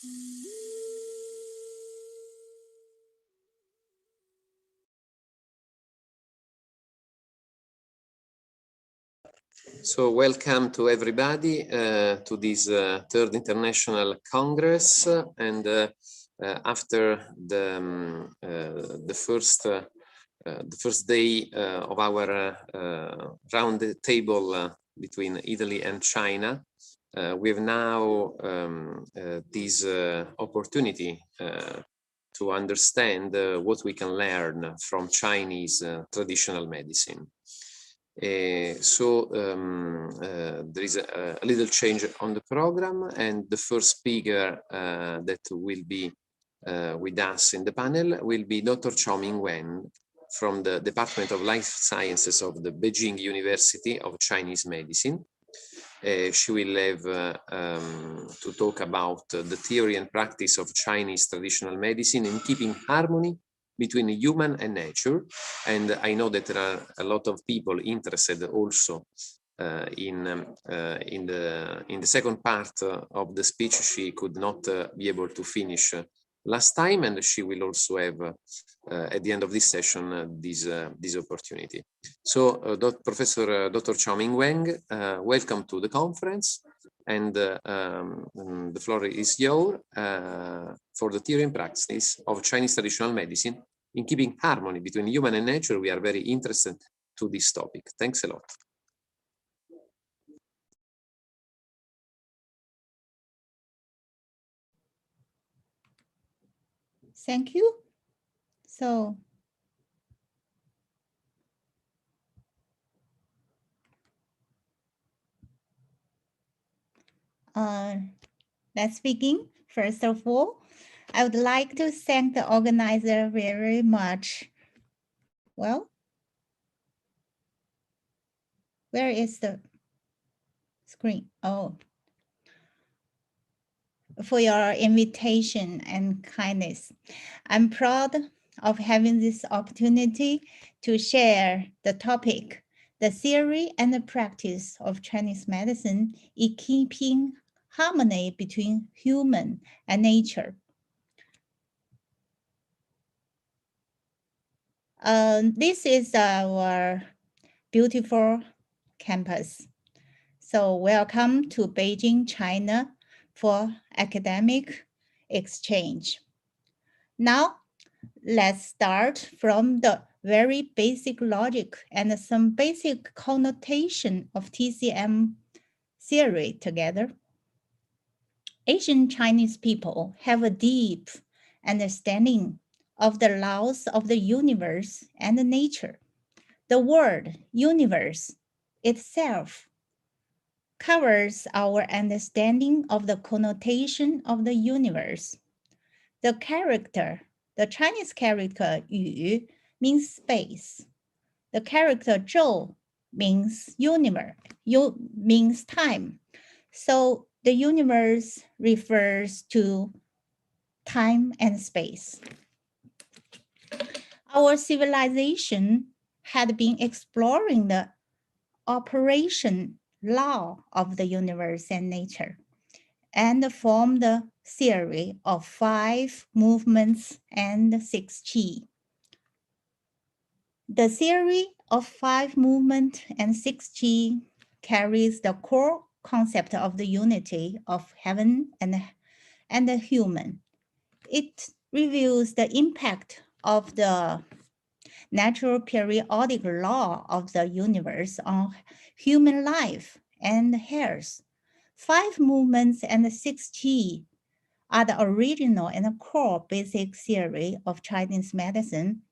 So welcome to everybody to this third International Congress, and after the first day of our round table between Italy and China, we have now this opportunity to understand what we can learn from Chinese traditional medicine. There is a little change on the program, and the first speaker that will be with us in the panel will be Dr. Chaoming Weng from the Department of Life Sciences of the Beijing University of Chinese Medicine. She will have to talk about the theory and practice of Chinese traditional medicine in keeping harmony between human and nature. And I know that there are a lot of people interested also in the second part of the speech. She could not be able to finish last time, and she will also have at the end of this session this opportunity. So Professor Dr. Chaoming Weng, welcome to the conference, and the floor is yours for the theory and practice of Chinese traditional medicine in keeping harmony between human and nature. We are very interested to this topic. Thanks a lot. Thank you. So, let's begin. First of all, I would like to thank the organizer very much. Well, where is the screen? Oh, for your invitation and kindness. I'm proud of having this opportunity to share the topic, the theory and the practice of Chinese medicine in keeping harmony between human and nature. This is our beautiful campus. So welcome to Beijing, China for academic exchange. Now, let's start from the very basic logic and some basic connotation of TCM theory together. Asian Chinese people have a deep understanding of the laws of the universe and nature. The word universe itself covers our understanding of the connotation of the universe. The Chinese character Yu means space. The character Zhou means universe, means time. So the universe refers to time and space. Our civilization had been exploring the operation law of the universe and nature, and formed the theory of 5 movements and 6 qi. The theory of 5 movements and 6 qi carries the core concept of the unity of heaven and the human. It reveals the impact of the natural periodic law of the universe on human life and health. 5 movements and 6 qi are the original and core basic theory of Chinese medicine.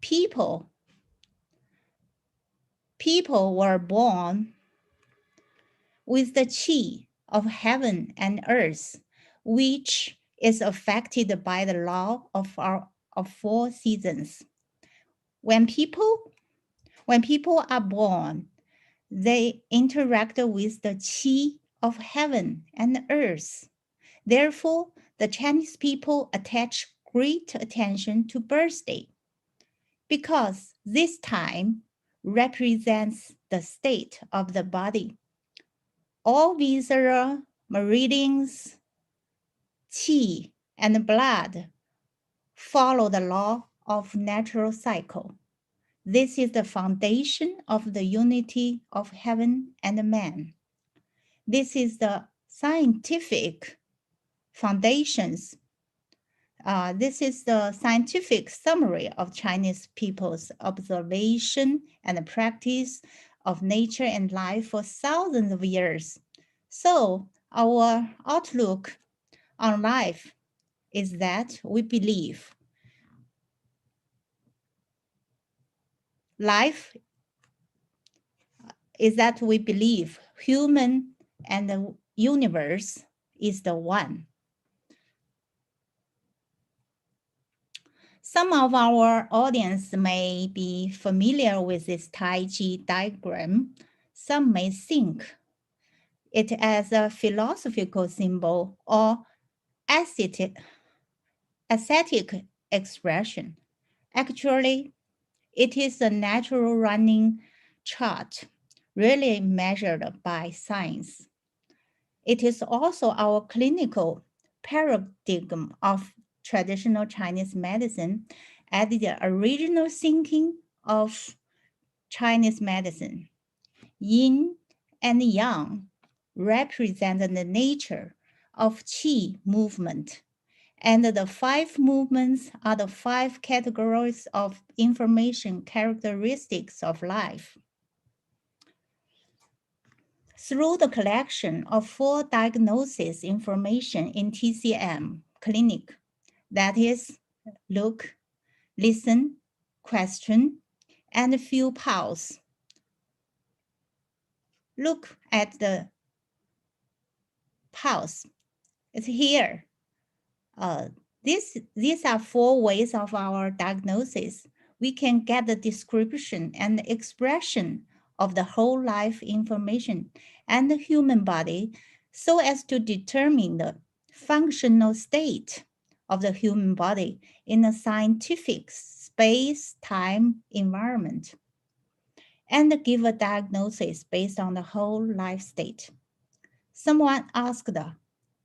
People were born with the qi of heaven and earth, which is affected by the law of 4 seasons. When people are born, they interact with the qi of heaven and earth. Therefore, the Chinese people attach great attention to birthday, because this time represents the state of the body. All visceral, meridians, qi, and blood follow the law of natural cycle. This is the foundation of the unity of heaven and man. This is the scientific foundations. This is the scientific summary of Chinese people's observation and practice of nature and life for thousands of years. So our outlook on life is that we believe life is that we believe human and the universe is the one. Some of our audience may be familiar with this Tai Chi diagram. Some may think it as a philosophical symbol or aesthetic expression. Actually, it is a natural running chart, really measured by science. It is also our clinical paradigm of traditional Chinese medicine as the original thinking of Chinese medicine. Yin and Yang represent the nature of qi movement, and the 5 movements are the 5 categories of information characteristics of life. Through the collection of 4 diagnosis information in TCM clinic, that is, look, listen, question, and feel pulse. Look at the pulse. It's here. These are 4 ways of our diagnosis. We can get the description and expression of the whole life information and the human body so as to determine the functional state of the human body in a scientific space-time environment and give a diagnosis based on the whole life state. Someone asked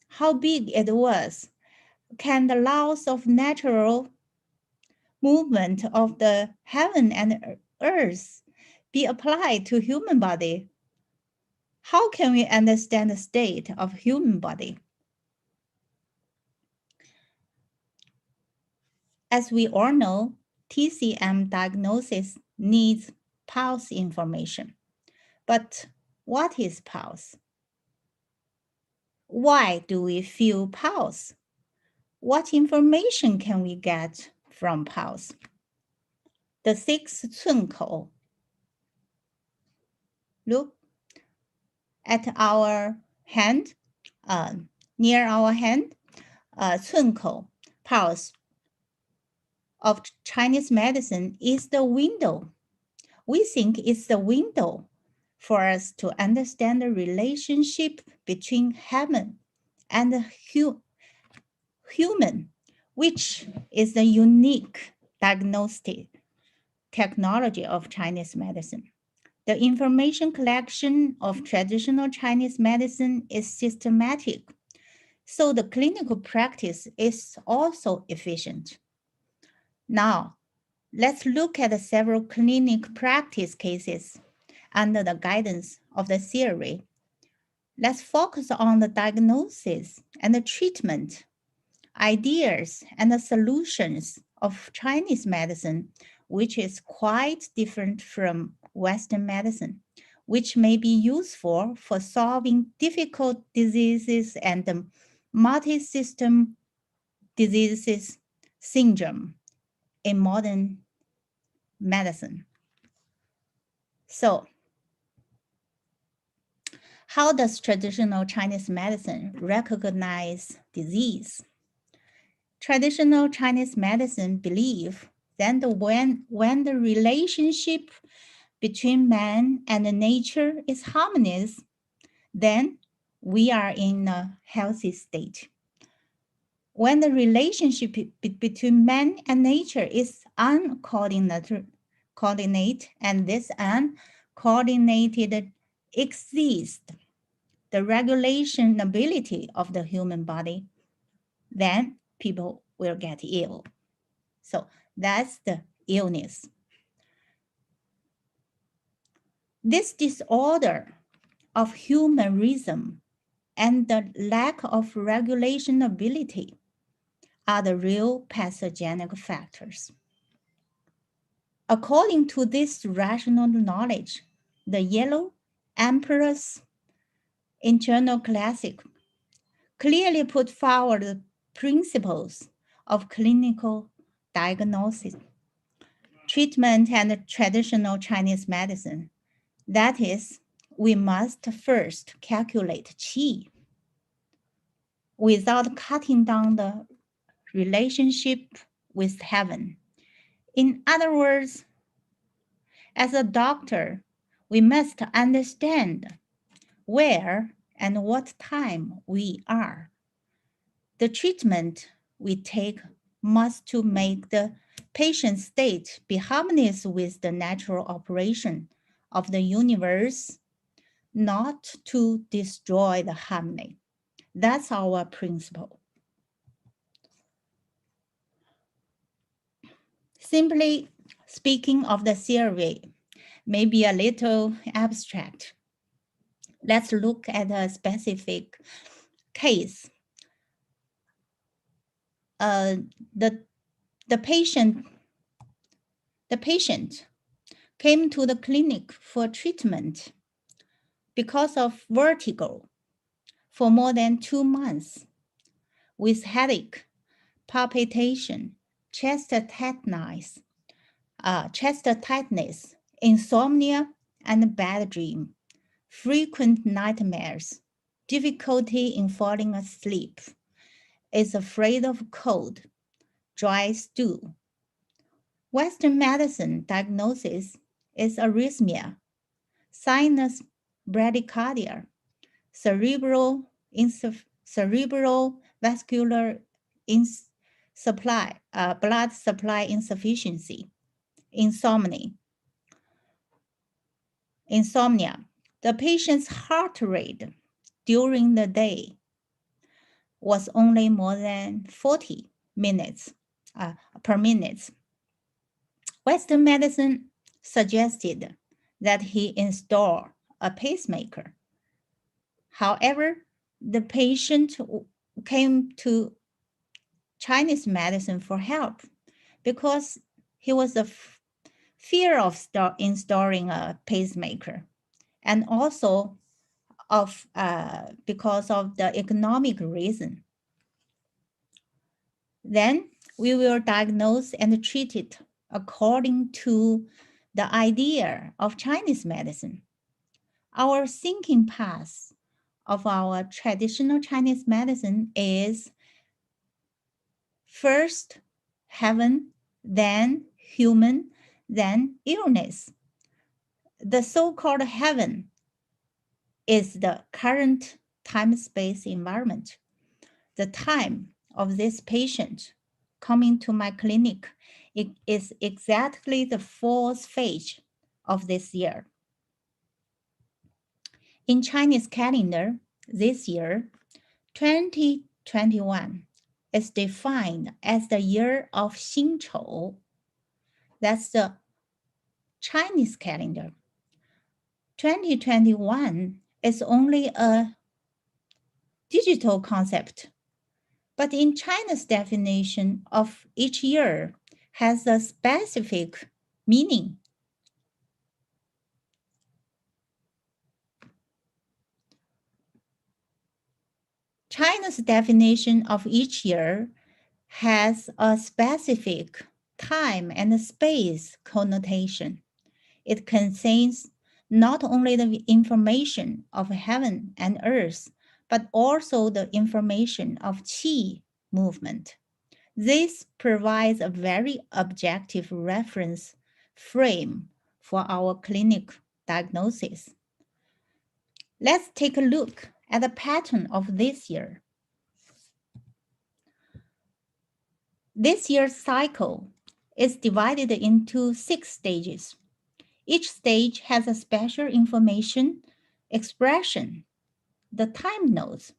how big it was. Can the laws of natural movement of the heaven and earth be applied to human body? How can we understand the state of human body? As we all know, TCM diagnosis needs pulse information. But what is pulse? Why do we feel pulse? What information can we get from pulse? The 6th 寸口. Look at our hand, near our hand, 寸口 pulse of Chinese medicine is the window. We think it's the window for us to understand the relationship between heaven and the human, which is the unique diagnostic technology of Chinese medicine. The information collection of traditional Chinese medicine is systematic, so the clinical practice is also efficient. Now, let's look at several clinical practice cases under the guidance of the theory. Let's focus on the diagnosis and the treatment, ideas and the solutions of Chinese medicine, which is quite different from Western medicine, which may be useful for solving difficult diseases and multi-system diseases syndrome in modern medicine. So, how does traditional Chinese medicine recognize disease? Traditional Chinese medicine believe that when the relationship between man and nature is harmonious, then we are in a healthy state. When the relationship between man and nature is uncoordinate, and this coordinated exist the regulation ability of the human body, then people will get ill. So that's the illness. This disorder of human rhythm and the lack of regulation ability are the real pathogenic factors. According to this rational knowledge, the Yellow Emperor's internal classic clearly put forward the principles of clinical diagnosis, treatment, and traditional Chinese medicine. That is, we must first calculate qi without cutting down the relationship with heaven. In other words, as a doctor, we must understand where and what time we are. The treatment we take must to make the patient state be harmonious with the natural operation of the universe, not to destroy the harmony. That's our principle. Simply speaking of the theory may be a little abstract. Let's look at a specific case. The patient came to the clinic for treatment because of vertigo for more than 2 months with headache, palpitation, chest tightness, insomnia, and bad dream, frequent nightmares, difficulty in falling asleep, is afraid of cold, dry stool. Western medicine diagnosis is arrhythmia, sinus bradycardia, cerebral vascular blood supply insufficiency, insomnia. The patient's heart rate during the day was only more than 40 minutes per minute. Western medicine suggested that he install a pacemaker. However, the patient came to Chinese medicine for help because he was fear of installing a pacemaker, and also because of the economic reason. Then we will diagnose and treat it according to the idea of Chinese medicine. Our thinking path of our traditional Chinese medicine is first heaven, then human, then illness. The so-called heaven is the current time-space environment. The time of this patient coming to my clinic is exactly the 4th phase of this year. In Chinese calendar, this year, 2021, is defined as the year of Xinchou. That's the Chinese calendar. 2021 is only a digital concept, but in China's definition of each year has a specific meaning. China's definition of each year has a specific time and space connotation. It contains not only the information of heaven and earth, but also the information of qi movement. This provides a very objective reference frame for our clinic diagnosis. Let's take a look at the pattern of this year. This year's cycle is divided into 6 stages. Each stage has a special information expression, the time nodes.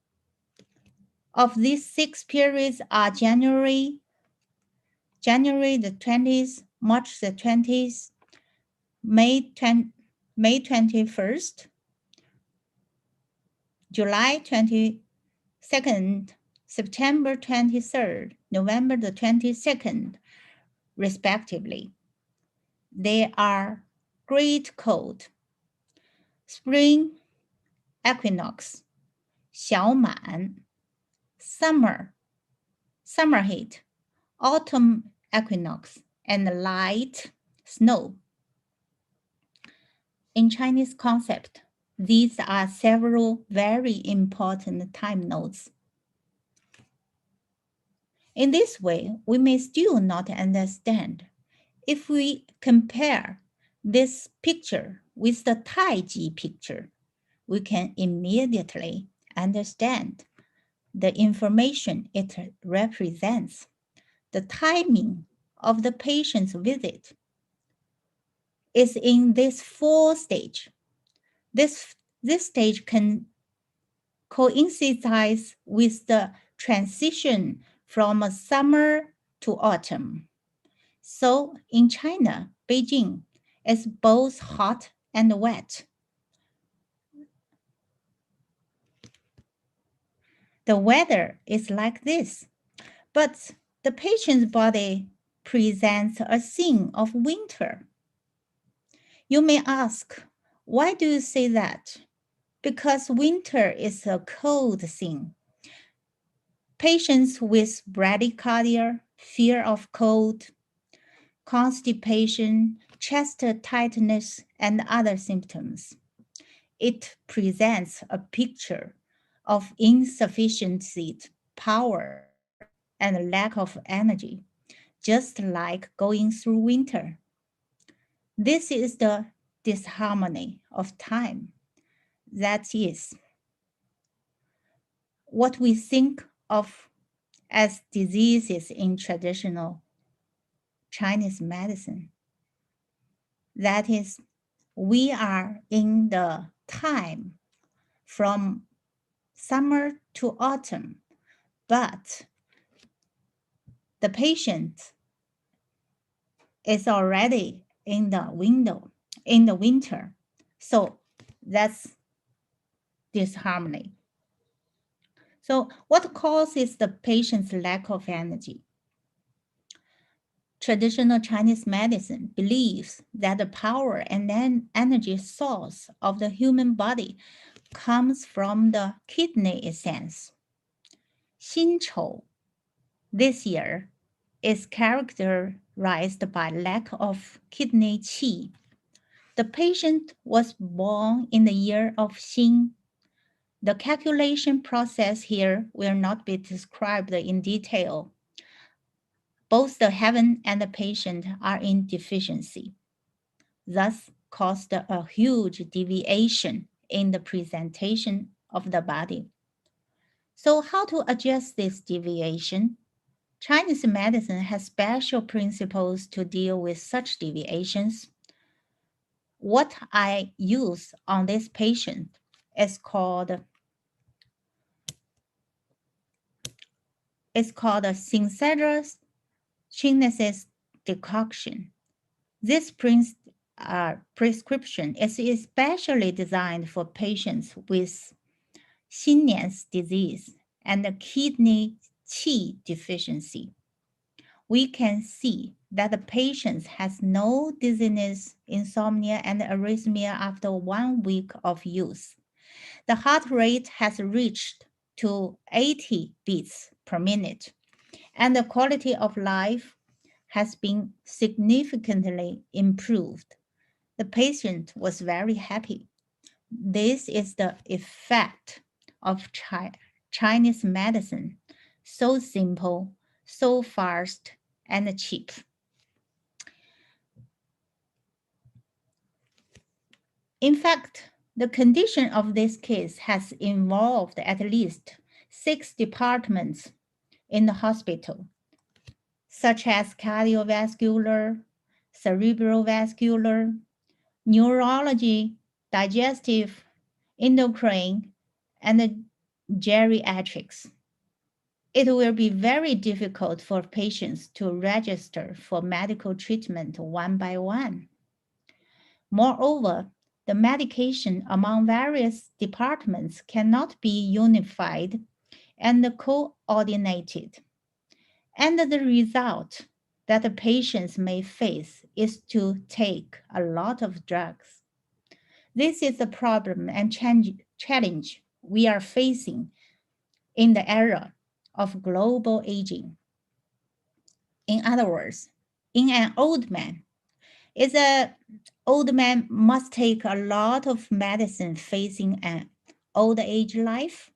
Of these 6 periods are January the 20th, March the 20th, May 21st, July 22nd, September 23rd, November the 22nd, respectively. They are great cold, spring equinox, 小满, summer heat, autumn equinox, and light snow. In Chinese concept, these are several very important time nodes. In this way, we may still not understand. If we compare this picture with the Taiji picture, we can immediately understand the information it represents, the timing of the patient's visit is in this 4 stage. This stage can coincide with the transition from summer to autumn. So in China, Beijing is both hot and wet. The weather is like this, but the patient's body presents a scene of winter. You may ask, why do you say that? Because winter is a cold scene. Patients with bradycardia, fear of cold, constipation, chest tightness, and other symptoms. It presents a picture of insufficient power and lack of energy, just like going through winter. This is the disharmony of time. That is what we think of as diseases in traditional Chinese medicine. That is, we are in the time from summer to autumn, but the patient is already in the winter. So that's disharmony. So what causes the patient's lack of energy? Traditional Chinese medicine believes that the power and energy source of the human body comes from the kidney essence. 辛丑 this year is characterized by lack of kidney qi. The patient was born in the year of Xin. The calculation process here will not be described in detail. Both the heaven and the patient are in deficiency, thus caused a huge deviation in the presentation of the body. So how to address this deviation? Chinese medicine has special principles to deal with such deviations. What I use on this patient is called a Syncedra's Chinesis decoction. This prescription is especially designed for patients with Xinnian's disease and kidney qi deficiency. We can see that the patient has no dizziness, insomnia, and arrhythmia after 1 week of use. The heart rate has reached to 80 beats per minute, and the quality of life has been significantly improved. The patient was very happy. This is the effect of Chinese medicine, so simple, so fast, and cheap. In fact, the condition of this case has involved at least 6 departments in the hospital, such as cardiovascular, cerebrovascular, neurology, digestive, endocrine, and geriatrics. It will be very difficult for patients to register for medical treatment one by one. Moreover, the medication among various departments cannot be unified and coordinated. And the result that the patients may face is to take a lot of drugs. This is the problem and challenge we are facing in the era of global aging. In other words, in an old man, is a old man must take a lot of medicine facing an old age life.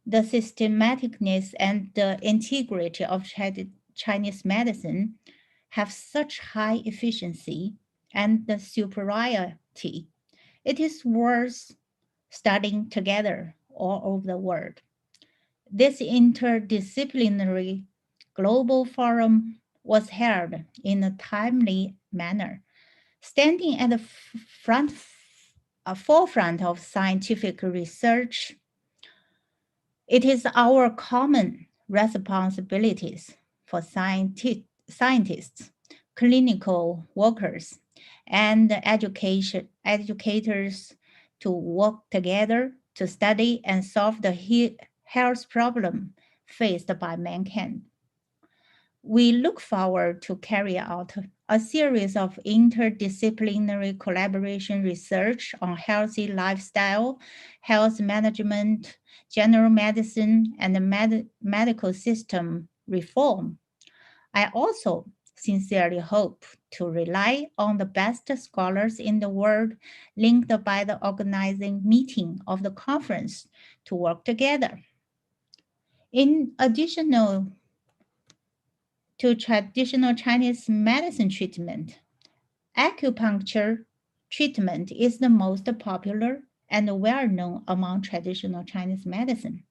The systematicness and the integrity of Chinese medicine have such high efficiency and the superiority. It is worth studying together all over the world. This interdisciplinary global forum was held in a timely manner, standing at the forefront of scientific research. It is our common responsibilities for scientists, clinical workers, and educators to work together to study and solve the health problem faced by mankind. We look forward to carry out a series of interdisciplinary collaboration research on healthy lifestyle, health management, general medicine, and medical system reform. I also sincerely hope to rely on the best scholars in the world linked by the organizing meeting of the conference to work together. In addition to traditional Chinese medicine treatment, acupuncture treatment is the most popular and well known among traditional Chinese medicine.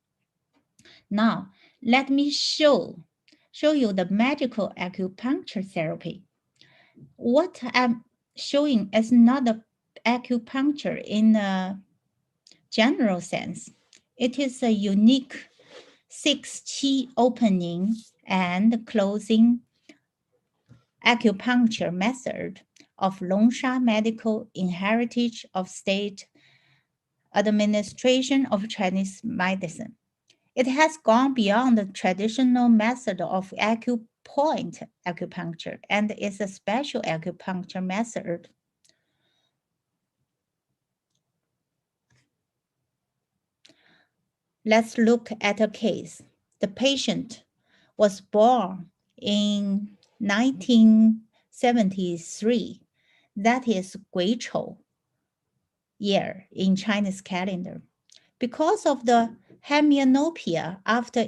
Now, let me show you the magical acupuncture therapy. What I'm showing is not the acupuncture in a general sense. It is a unique 6-qi opening and closing acupuncture method of Longsha medical inheritage of state administration of Chinese medicine. It has gone beyond the traditional method of acupoint acupuncture and is a special acupuncture method. Let's look at a case. The patient was born in 1973. That is Guichou year in Chinese calendar. Because of the hemianopia after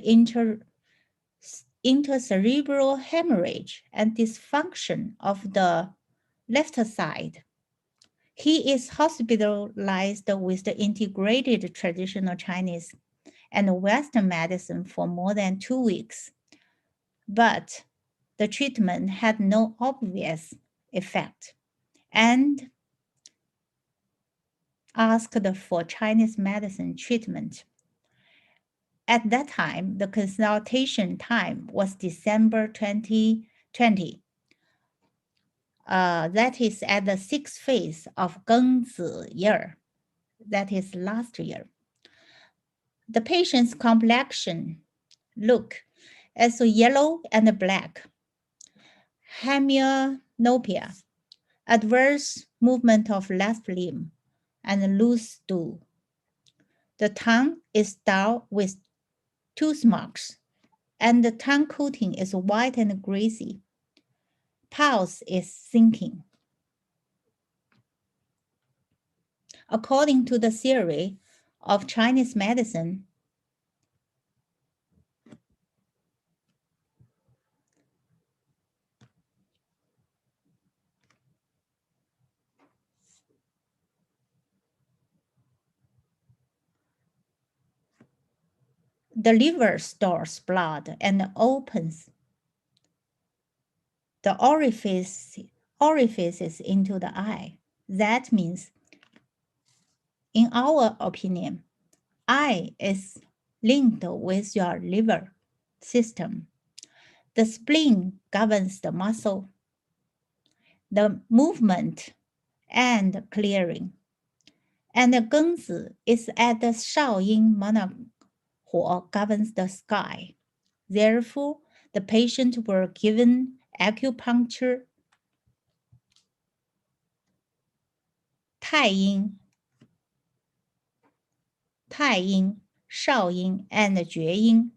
intercerebral hemorrhage and dysfunction of the left side, he is hospitalized with the integrated traditional Chinese and Western medicine for more than 2 weeks. But the treatment had no obvious effect and asked for Chinese medicine treatment. At that time, the consultation time was December 2020. That is at the 6th phase of Gengzi year. That is last year. The patient's complexion look as yellow and black. Hemianopia, adverse movement of left limb, and loose stool. The tongue is dull with tooth marks, and the tongue coating is white and greasy. Pulse is sinking. According to the theory of Chinese medicine, the liver stores blood and opens the orifice orifices into the eye. That means, in our opinion, eye is linked with your liver system. The spleen governs the muscle, the movement, and clearing. And the Gengzi is at the Shaoyin monarch governs the sky. Therefore, the patient were given acupuncture, Taiyin, Shaoyin, and Jueyin.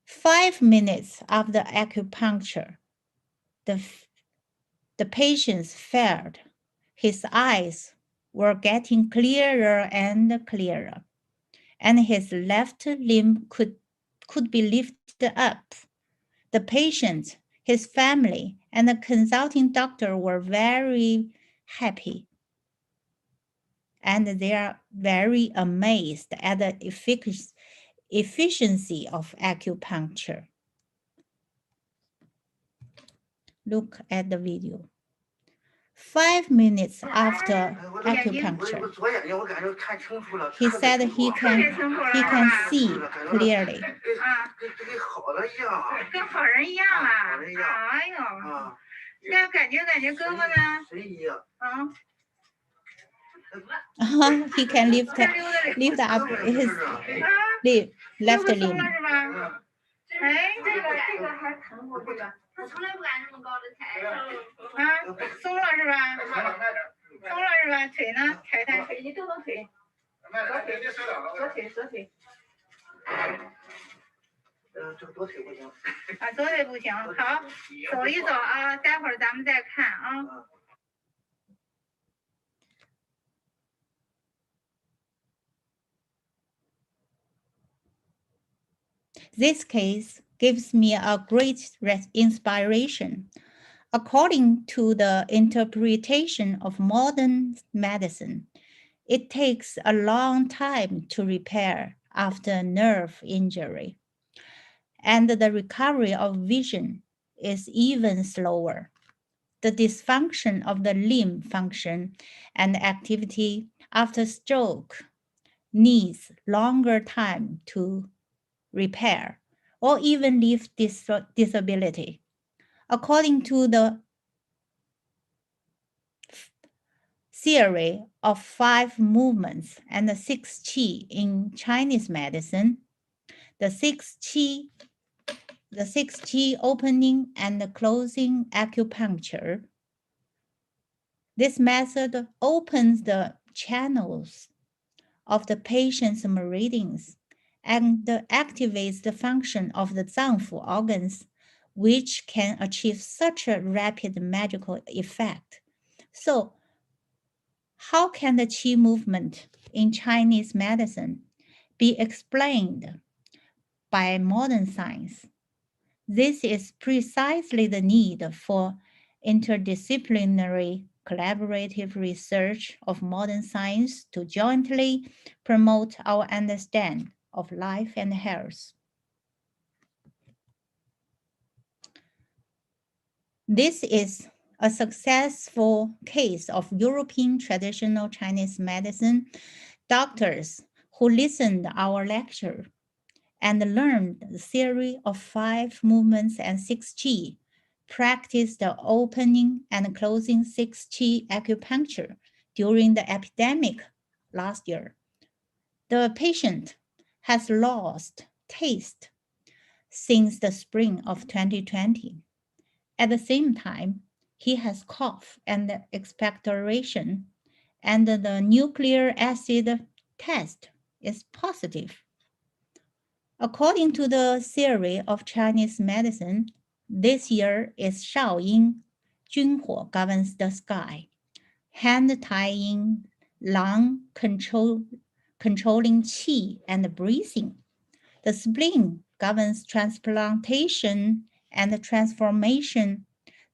5 minutes after acupuncture, the patient felt his eyes were getting clearer and clearer, and his left limb could be lifted up. The patient, his family, and the consulting doctor were very happy, and they are very amazed at the efficiency of acupuncture. Look at the video. 5 minutes after acupuncture, he said he can see clearly. 跟好人一样啊！哎呦，那感觉胳膊呢？啊。 He can lift up his left limb. 哎，这个还疼过这个，他从来不敢这么高的抬。啊，松了是吧？松了是吧？腿呢？抬腿，你动动腿。左腿。这个左腿不行。啊，左腿不行。好，走一走啊，待会儿咱们再看啊。 This case gives me a great inspiration. According to the interpretation of modern medicine, it takes a long time to repair after nerve injury, and the recovery of vision is even slower. The dysfunction of the limb function and activity after stroke needs longer time to repair, or even leave disability. According to the theory of 5 movements and the 6 qi in Chinese medicine, the 6 qi opening and closing acupuncture, this method opens the channels of the patient's meridians and activates the function of the Zangfu organs, which can achieve such a rapid magical effect. So, how can the qi movement in Chinese medicine be explained by modern science? This is precisely the need for interdisciplinary collaborative research of modern science to jointly promote our understanding of life and health. This is a successful case of European traditional Chinese medicine doctors who listened to our lecture and learned the theory of 5 movements and 6 qi, practiced the opening and closing 6 qi acupuncture during the epidemic last year. The patient has lost taste since the spring of 2020. At the same time, he has cough and expectoration, and the nucleic acid test is positive. According to the theory of Chinese medicine, this year is Shaoyin, Junhuo governs the sky, hand tying, lung controlling qi and breathing. The spleen governs transplantation and transformation.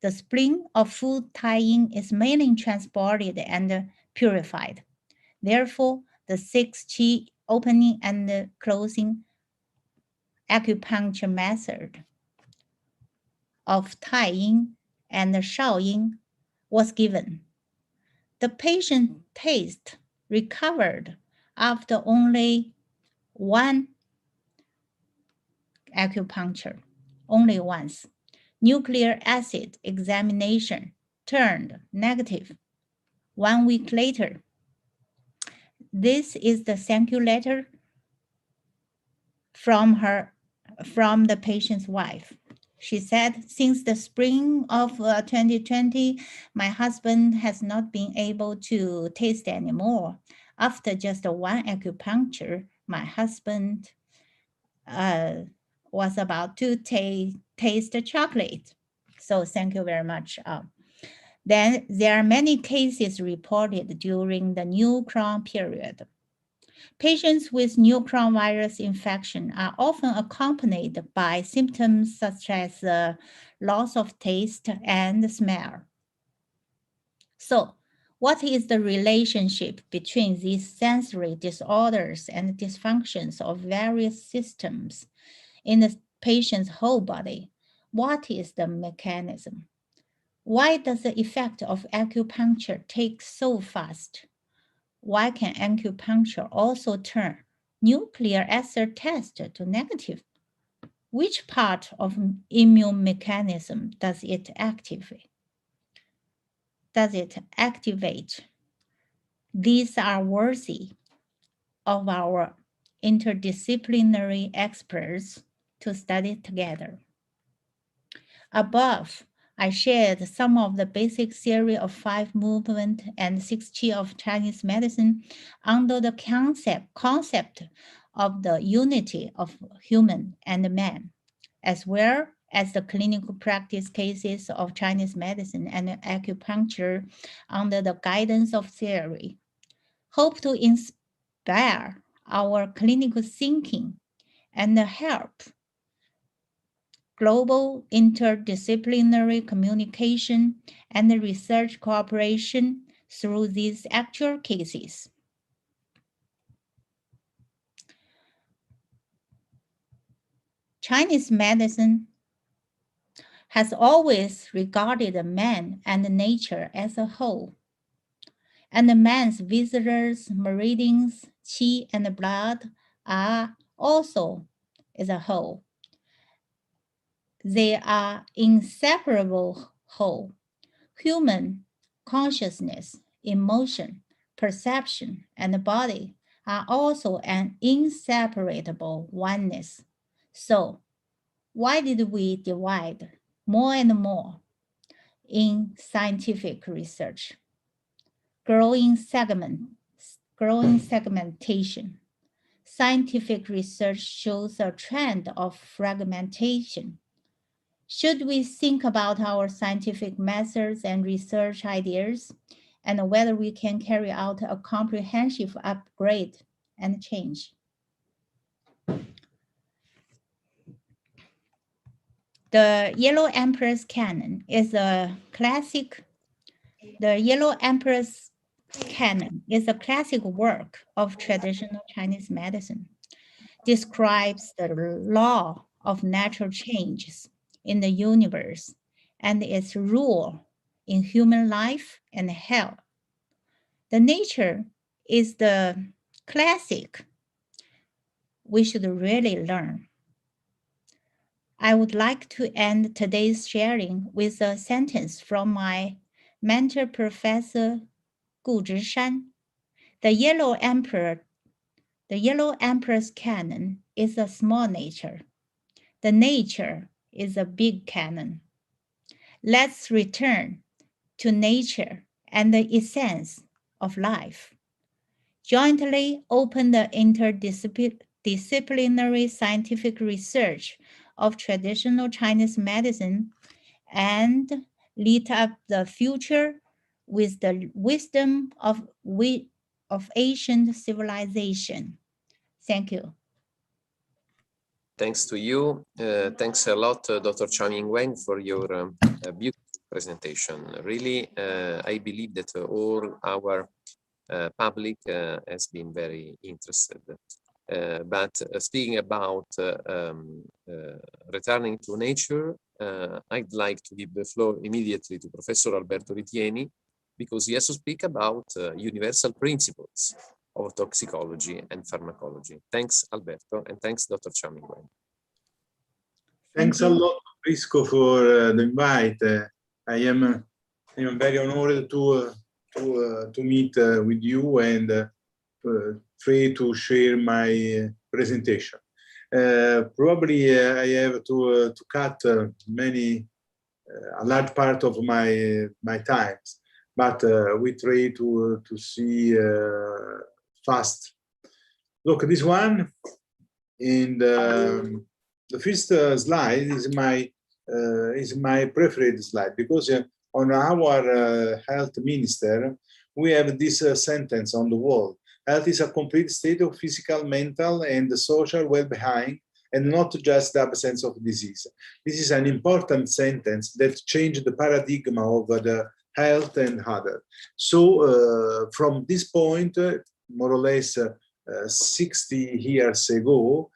The spleen of food tying is mainly transported and purified. Therefore, the 6 qi opening and closing acupuncture method of Taiying and Shaoying was given. The patient taste recovered after only one acupuncture, only once. Nucleic acid examination turned negative 1 week later. This is the thank you letter from the patient's wife. She said, since the spring of 2020, my husband has not been able to taste anymore. After just one acupuncture, my husband was about to taste the chocolate. So thank you very much. Then there are many cases reported during the new Crohn period. Patients with new Crohn virus infection are often accompanied by symptoms such as loss of taste and smell. So, what is the relationship between these sensory disorders and dysfunctions of various systems in the patient's whole body? What is the mechanism? Why does the effect of acupuncture take so fast? Why can acupuncture also turn nucleic acid test to negative? Which part of immune mechanism does it activate? These are worthy of our interdisciplinary experts to study together. Above, I shared some of the basic theory of 5 movement and 6 qi of Chinese medicine under the concept of the unity of human and man, as well as the clinical practice cases of Chinese medicine and acupuncture under the guidance of theory. Hope to inspire our clinical thinking and help global interdisciplinary communication and research cooperation through these actual cases. Chinese medicine has always regarded man and nature as a whole, and man's visitors, meridians, qi, and blood are also as a whole. They are inseparable whole. Human consciousness, emotion, perception, and the body are also an inseparable oneness. So, why did we divide more and more in scientific research? Growing segmentation. Scientific research shows a trend of fragmentation. Should we think about our scientific methods and research ideas and whether we can carry out a comprehensive upgrade and change? The Yellow Emperor's Canon is a classic. The Yellow Emperor's Canon is a classic work of traditional Chinese medicine. Describes the law of natural changes in the universe and its rule in human life and health. The nature is the classic we should really learn. I would like to end today's sharing with a sentence from my mentor, Professor Gu Zhishan. The Yellow Emperor's canon is a small nature. The nature is a big canon. Let's return to nature and the essence of life. Jointly open the interdisciplinary scientific research of traditional Chinese medicine and lead up the future with the wisdom of ancient civilization. Thank you. Thanks to you. Thanks a lot, Dr. Chaoming Weng, for your beautiful presentation. Really, I believe that all our public has been very interested. But speaking about returning to nature, I'd like to give the floor immediately to Professor Alberto Ritieni, because he has to speak about universal principles of toxicology and pharmacology. Thanks, Alberto, and thanks, Dr. Chaoming. Thanks a lot, Prisco, for the invite. I am very honored to meet with you and free to share my presentation. Probably I have to cut a large part of my times, but we try to see fast. Look, this one, and the first slide is my preferred slide, because on our health minister we have this sentence on the wall: health is a complete state of physical, mental, and social well-being, and not just the absence of disease. This is an important sentence that changed the paradigm of the health and other. So from this point, more or less 60 years ago,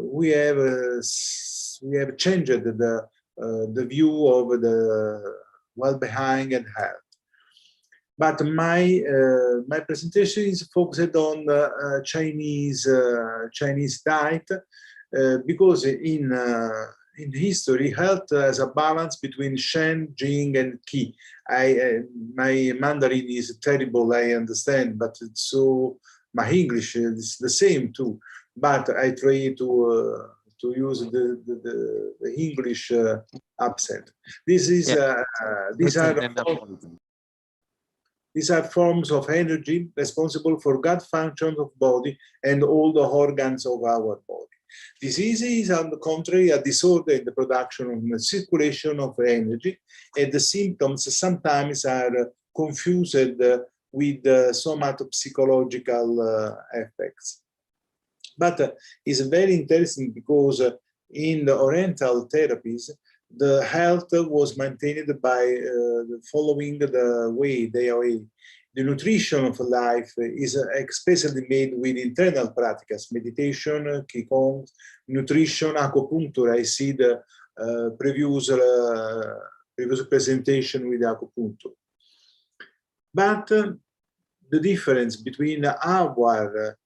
we have changed the view of the well-being and health. But my presentation is focused on the Chinese diet, because in history, health has a balance between Shen, Jing, and Qi. My Mandarin is terrible, I understand, but my English is the same too. But I try to use the English accent. These are forms of energy responsible for gut function of body and all the organs of our body. Disease is, on the contrary, a disorder in the production of the circulation of energy, and the symptoms sometimes are confused with somatopsychological effects. But it's very interesting because in the Oriental therapies, the health was maintained by following the way they are. The nutrition of life is especially made with internal practices: meditation, qigong, nutrition, acupuncture. I see the previous presentation with acupuncture. But the difference between our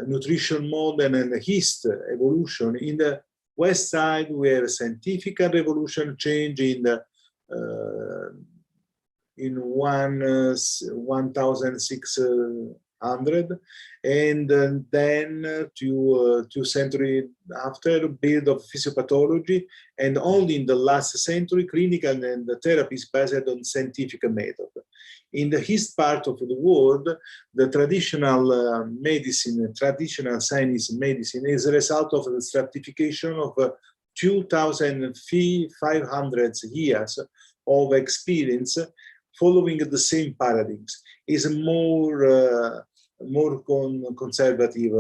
nutrition model and the East evolution: in the West side, we have a scientific revolution change in the in 1600, and then two centuries after, build of physiopathology, and only in the last century, clinical and the therapies based on scientific method. In the East part of the world, the traditional medicine, traditional Chinese medicine, is a result of the stratification of 2,500 years of experience following the same paradigms. Is more conservative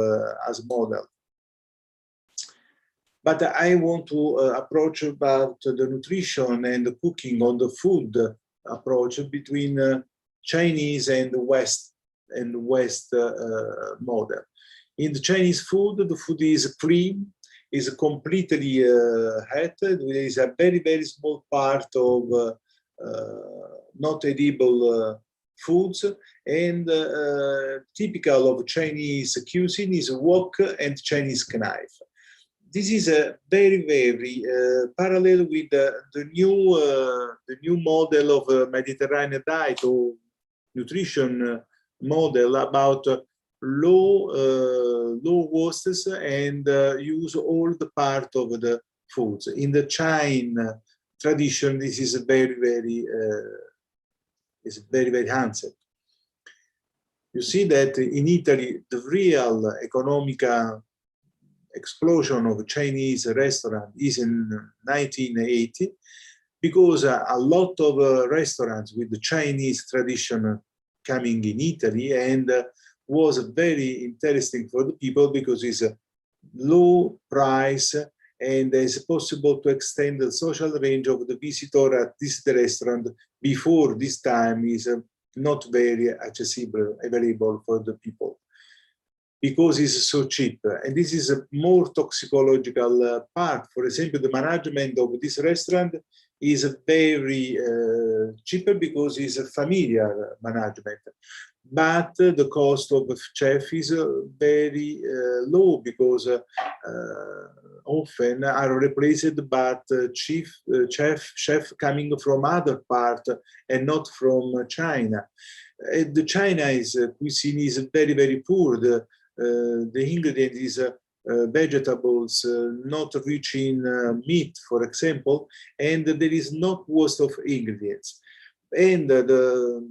as model. But I want to approach about the nutrition and the cooking on the food approach between Chinese and the West model. In the Chinese food, the food is clean, is completely heated. There is a very, very small part of not edible foods, and typical of Chinese cuisine is wok and Chinese knife. This is a very, very parallel with the new model of Mediterranean diet or nutrition model about low wastes and use all the part of the foods. In the Chinese tradition, this is very, very handsome. You see that in Italy, the real economic explosion of Chinese restaurant is in 1980, because a lot of restaurants with the Chinese tradition coming in Italy, and was very interesting for the people because it's a low price and it's possible to extend the social range of the visitor at this restaurant before this time is not very accessible, available for the people. because it's so cheap. And this is a more toxicological part. For example, the management of this restaurant is very cheaper because it's a familiar management. But the cost of the chef is very low because often are replaced by chef coming from other part and not from China. The Chinese cuisine is very, very poor. The ingredient is vegetables not rich in meat, for example, and there is not waste of ingredients. And the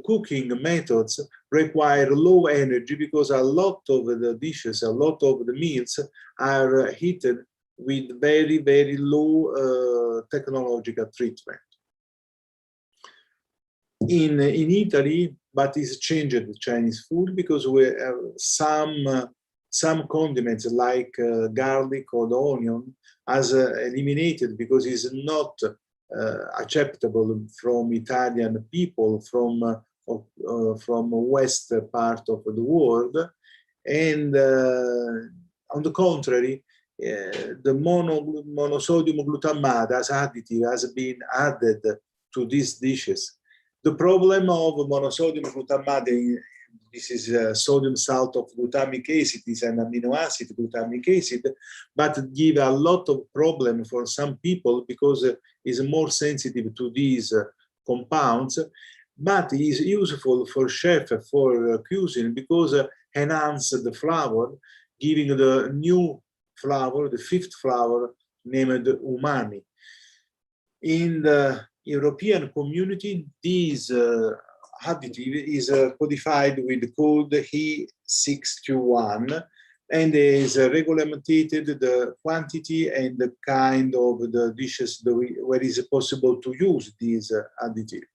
cooking methods require low energy because a lot of the dishes, a lot of the meals are heated with very, very low technological treatment. In Italy, but it's changed the Chinese food because we have some condiments like garlic or the onion as eliminated because it's not acceptable from Italian people from west part of the world, and on the contrary, the monosodium glutamate as additive has been added to these dishes. The problem of monosodium glutamate, this is sodium salt of glutamic acid, is an amino acid glutamic acid, but give a lot of problem for some people because it's more sensitive to these compounds, but is useful for chef, for cuisine, because enhance the flavor, giving the new flavor, the fifth flavor named umami. In the European community, this additive is codified with the code E621 and is regulated the quantity and the kind of the dishes where it is possible to use this additive.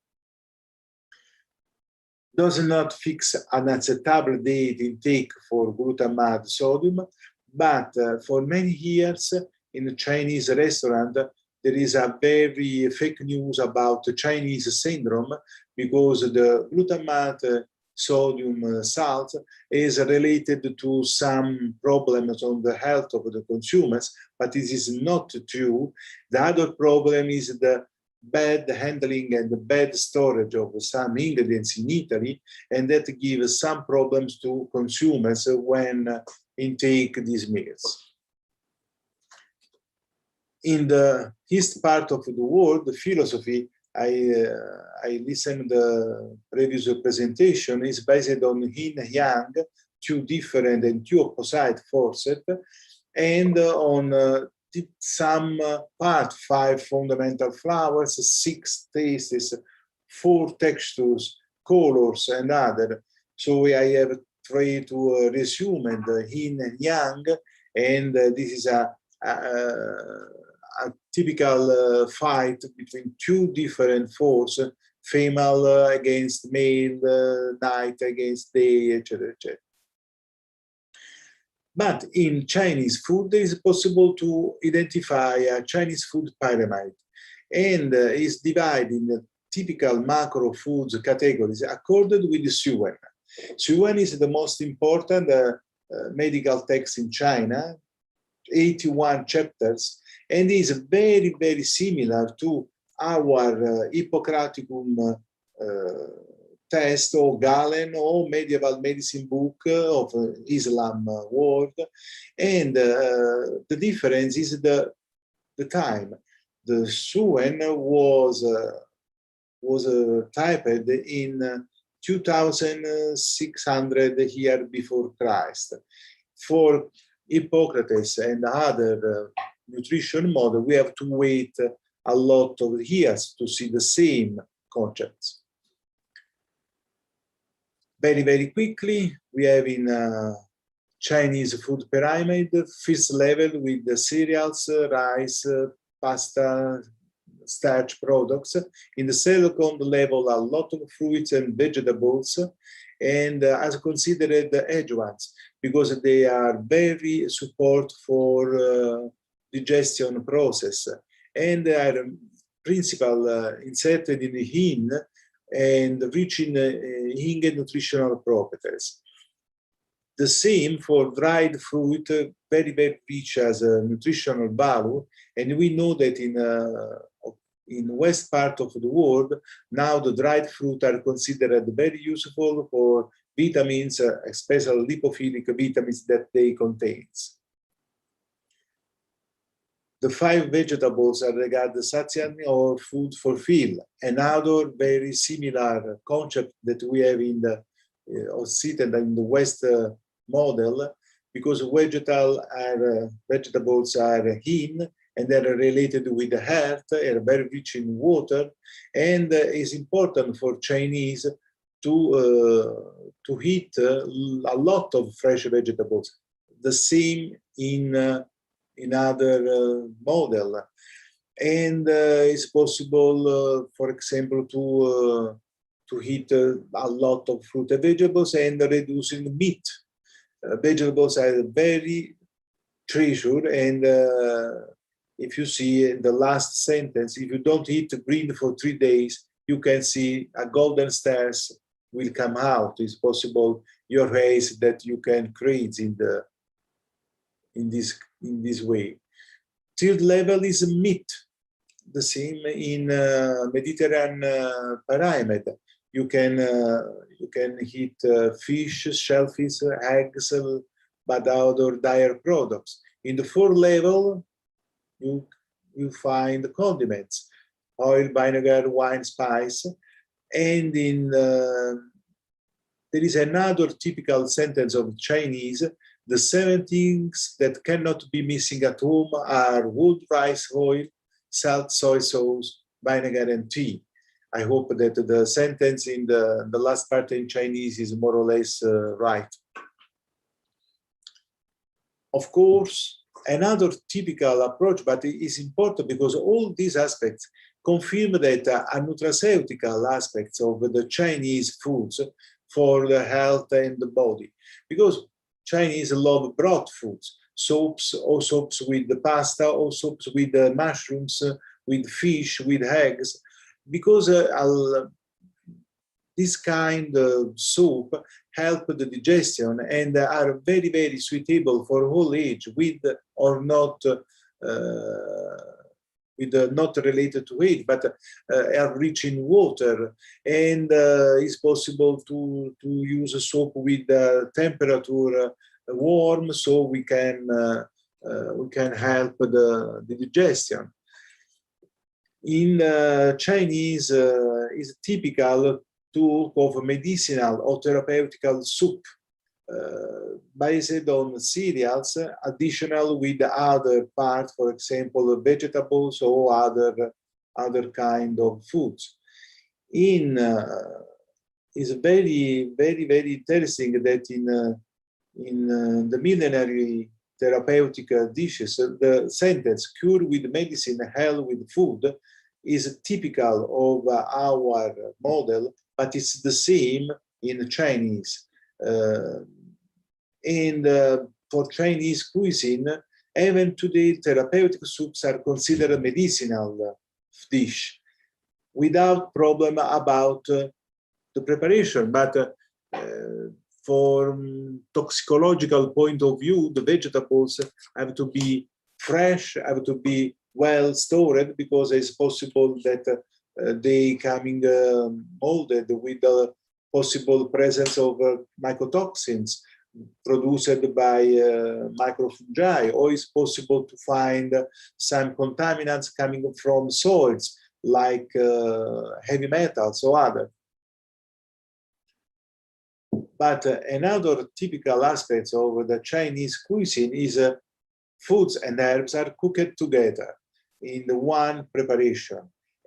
Does not fix an acceptable date intake for glutamate sodium, but for many years in the Chinese restaurant, there is a very fake news about the Chinese syndrome because the glutamate sodium salt is related to some problems on the health of the consumers, but this is not true. The other problem is the bad handling and the bad storage of some ingredients in Italy, and that gives some problems to consumers when intake these meals. In the east part of the world, the philosophy, I listened the previous presentation, is based on yin and yang, two different and two opposite forces, and on some part, 5 fundamental flavors, 6 tastes, 4 textures, colors, and other. So I have tried to resume the yin and yang, and this is a typical fight between 2 different forces, female against male, night against day, etc., etc. But in Chinese food, it is possible to identify a Chinese food pyramid, and is divided in the typical macro foods categories according with the Suwen. Suwen is the most important medical text in China, 81 chapters, and is very, very similar to our Hippocraticum test or Galen or medieval medicine book of Islam world. And the difference is the time. The Suwen was typed in 2600 years before Christ. For Hippocrates and other nutrition model, we have to wait a lot of years to see the same concepts. Very, very quickly, we have in Chinese food pyramid, first level with the cereals, rice, pasta, starch products. In the second level, a lot of fruits and vegetables, and as considered the adjuvants, because they are very support for digestion process, and they are principal inserted in the yin and rich in yin nutritional properties. The same for dried fruit, very, very rich as a nutritional value. And we know that in west part of the world, now the dried fruit are considered very useful for vitamins, especially lipophilic vitamins that they contains. The 5 vegetables are regarded satiety or food fulfill. Another very similar concept that we have in the Occidental in the West model, because vegetables are in and they're related with the heart, are very rich in water, and it's important for Chinese to eat a lot of fresh vegetables. The same in other model, and it's possible, for example, to eat a lot of fruit and vegetables and reducing meat. Vegetables are very treasured, and if you see the last sentence, if you don't eat green for 3 days, you can see a golden stars will come out. It's possible your race that you can create in this way. Third level is meat. The same in Mediterranean pyramid. You can eat fish, shellfish, eggs, but other dairy products. In the 4th level, you find condiments, oil, vinegar, wine, spice, and there is another typical sentence of Chinese. The 7 things that cannot be missing at home are wood, rice, oil, salt, soy sauce, vinegar, and tea. I hope that the sentence in the last part in Chinese is more or less right. Of course, another typical approach, but it is important because all these aspects confirm that a nutraceutical aspects of the Chinese foods for the health and the body. Because Chinese love broth foods, soups, or soups with the pasta, or soups with the mushrooms, with fish, with eggs, because this kind of soup help the digestion and are very, very suitable for all age, with or not not related to age, but are rich in water, and it's possible to use a soup with temperature warm, so we can help the digestion. In Chinese, is typical to of medicinal or therapeutical soup based on cereals, additional with other parts, for example, vegetables or other kind of foods. It's very, very, very interesting that in the millenary therapeutic dishes, the sentence "cure with medicine, heal with food" is typical of our model, but it's the same in Chinese. For Chinese cuisine, even today, therapeutic soups are considered medicinal dish without problem about the preparation. But from toxicological point of view, the vegetables have to be fresh, have to be well stored, because it's possible that they coming molded with the possible presence of mycotoxins produced by microfungi, or it's possible to find some contaminants coming from soils like heavy metals or other. But another typical aspect of the Chinese cuisine is foods and herbs are cooked together in the one preparation.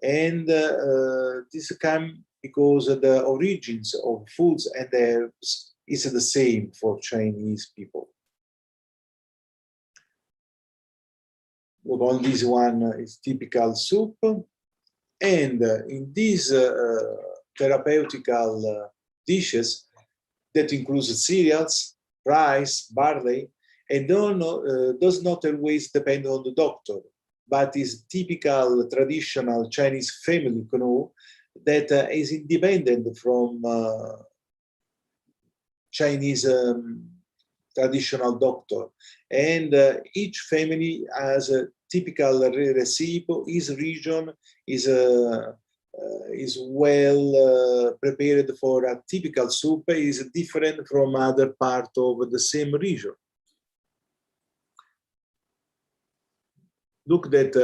And this comes because the origins of foods and herbs is the same for Chinese people. Well, this one is typical soup. And in these therapeutical dishes, that includes cereals, rice, barley, and does not always depend on the doctor, but is typical traditional Chinese family canoe that is independent from Chinese traditional doctor, and each family has a typical recipe. Each region is well prepared for a typical soup, is different from other part of the same region. Look that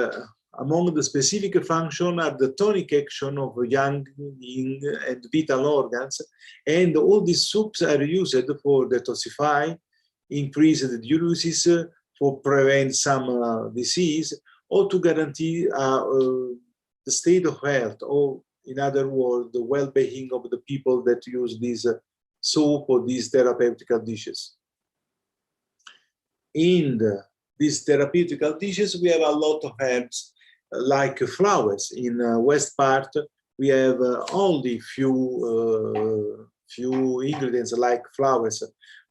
among the specific function are the tonic action of yang, yin, and vital organs, and all these soups are used for detoxify, increase the diuresis, for prevent some disease, or to guarantee the state of health, or in other words, the well-being of the people that use this soup or these therapeutical dishes. In these therapeutical dishes, we have a lot of herbs like flowers. In west part, we have only few ingredients like flowers,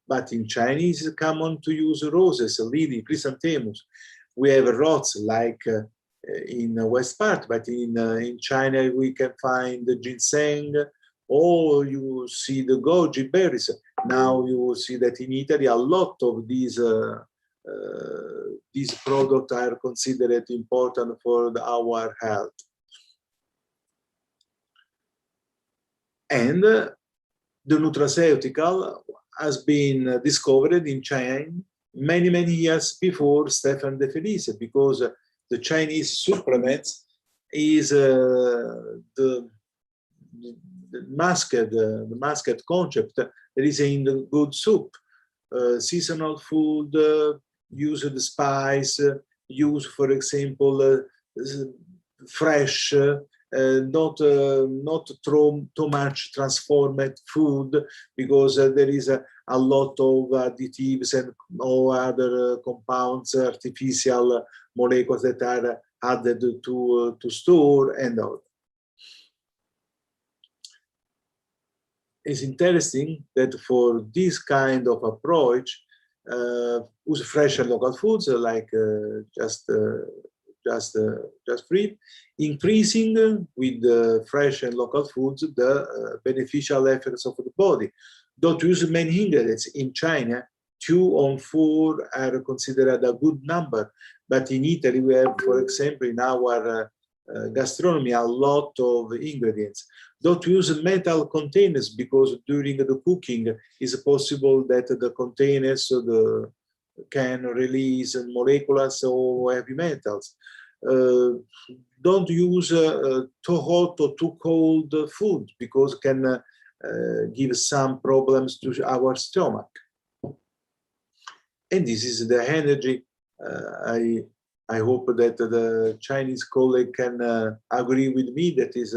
but in Chinese it's common to use roses, lily, chrysanthemums. We have roots like in the west part, but in China we can find the ginseng, or you see the goji berries. Now you will see that in Italy a lot of these products are considered important for our health. And the nutraceutical has been discovered in China many years before Stefan de Felice, because the Chinese supplements is the masked concept that is in the good soup, seasonal food, use the spice, use, for example, fresh, not too much transformed food, because there is a lot of additives and all other compounds, artificial molecules that are added to store and all. It's interesting that for this kind of approach, use fresh and local foods like just free, increasing with fresh and local foods the beneficial effects of the body. Don't use many ingredients. In China, 2 on 4 are considered a good number, but in Italy we have, for example, in our gastronomy, a lot of ingredients. Don't use metal containers, because during the cooking it's possible that the containers can release molecules or heavy metals. Don't use too hot or too cold food, because it can give some problems to our stomach. And this is the energy. I hope that the Chinese colleague can agree with me. That is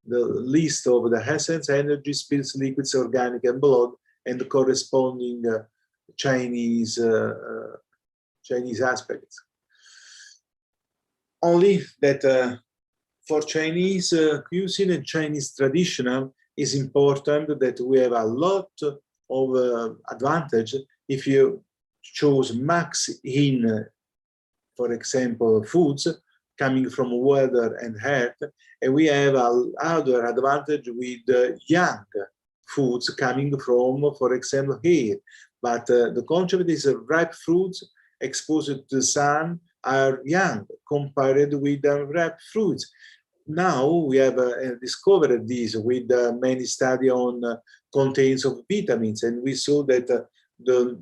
the list of the essence, energy, spirits, liquids, organic, and blood, and the corresponding Chinese aspects. Only that for Chinese cuisine and Chinese traditional, is important that we have a lot of advantage if you choose max in, for example, foods coming from weather and health, and we have other advantage with young foods coming from, for example, hair. But the concept is ripe fruits exposed to the sun are young compared with unripe fruits. Now we have discovered this with many studies on contents of vitamins, and we saw that the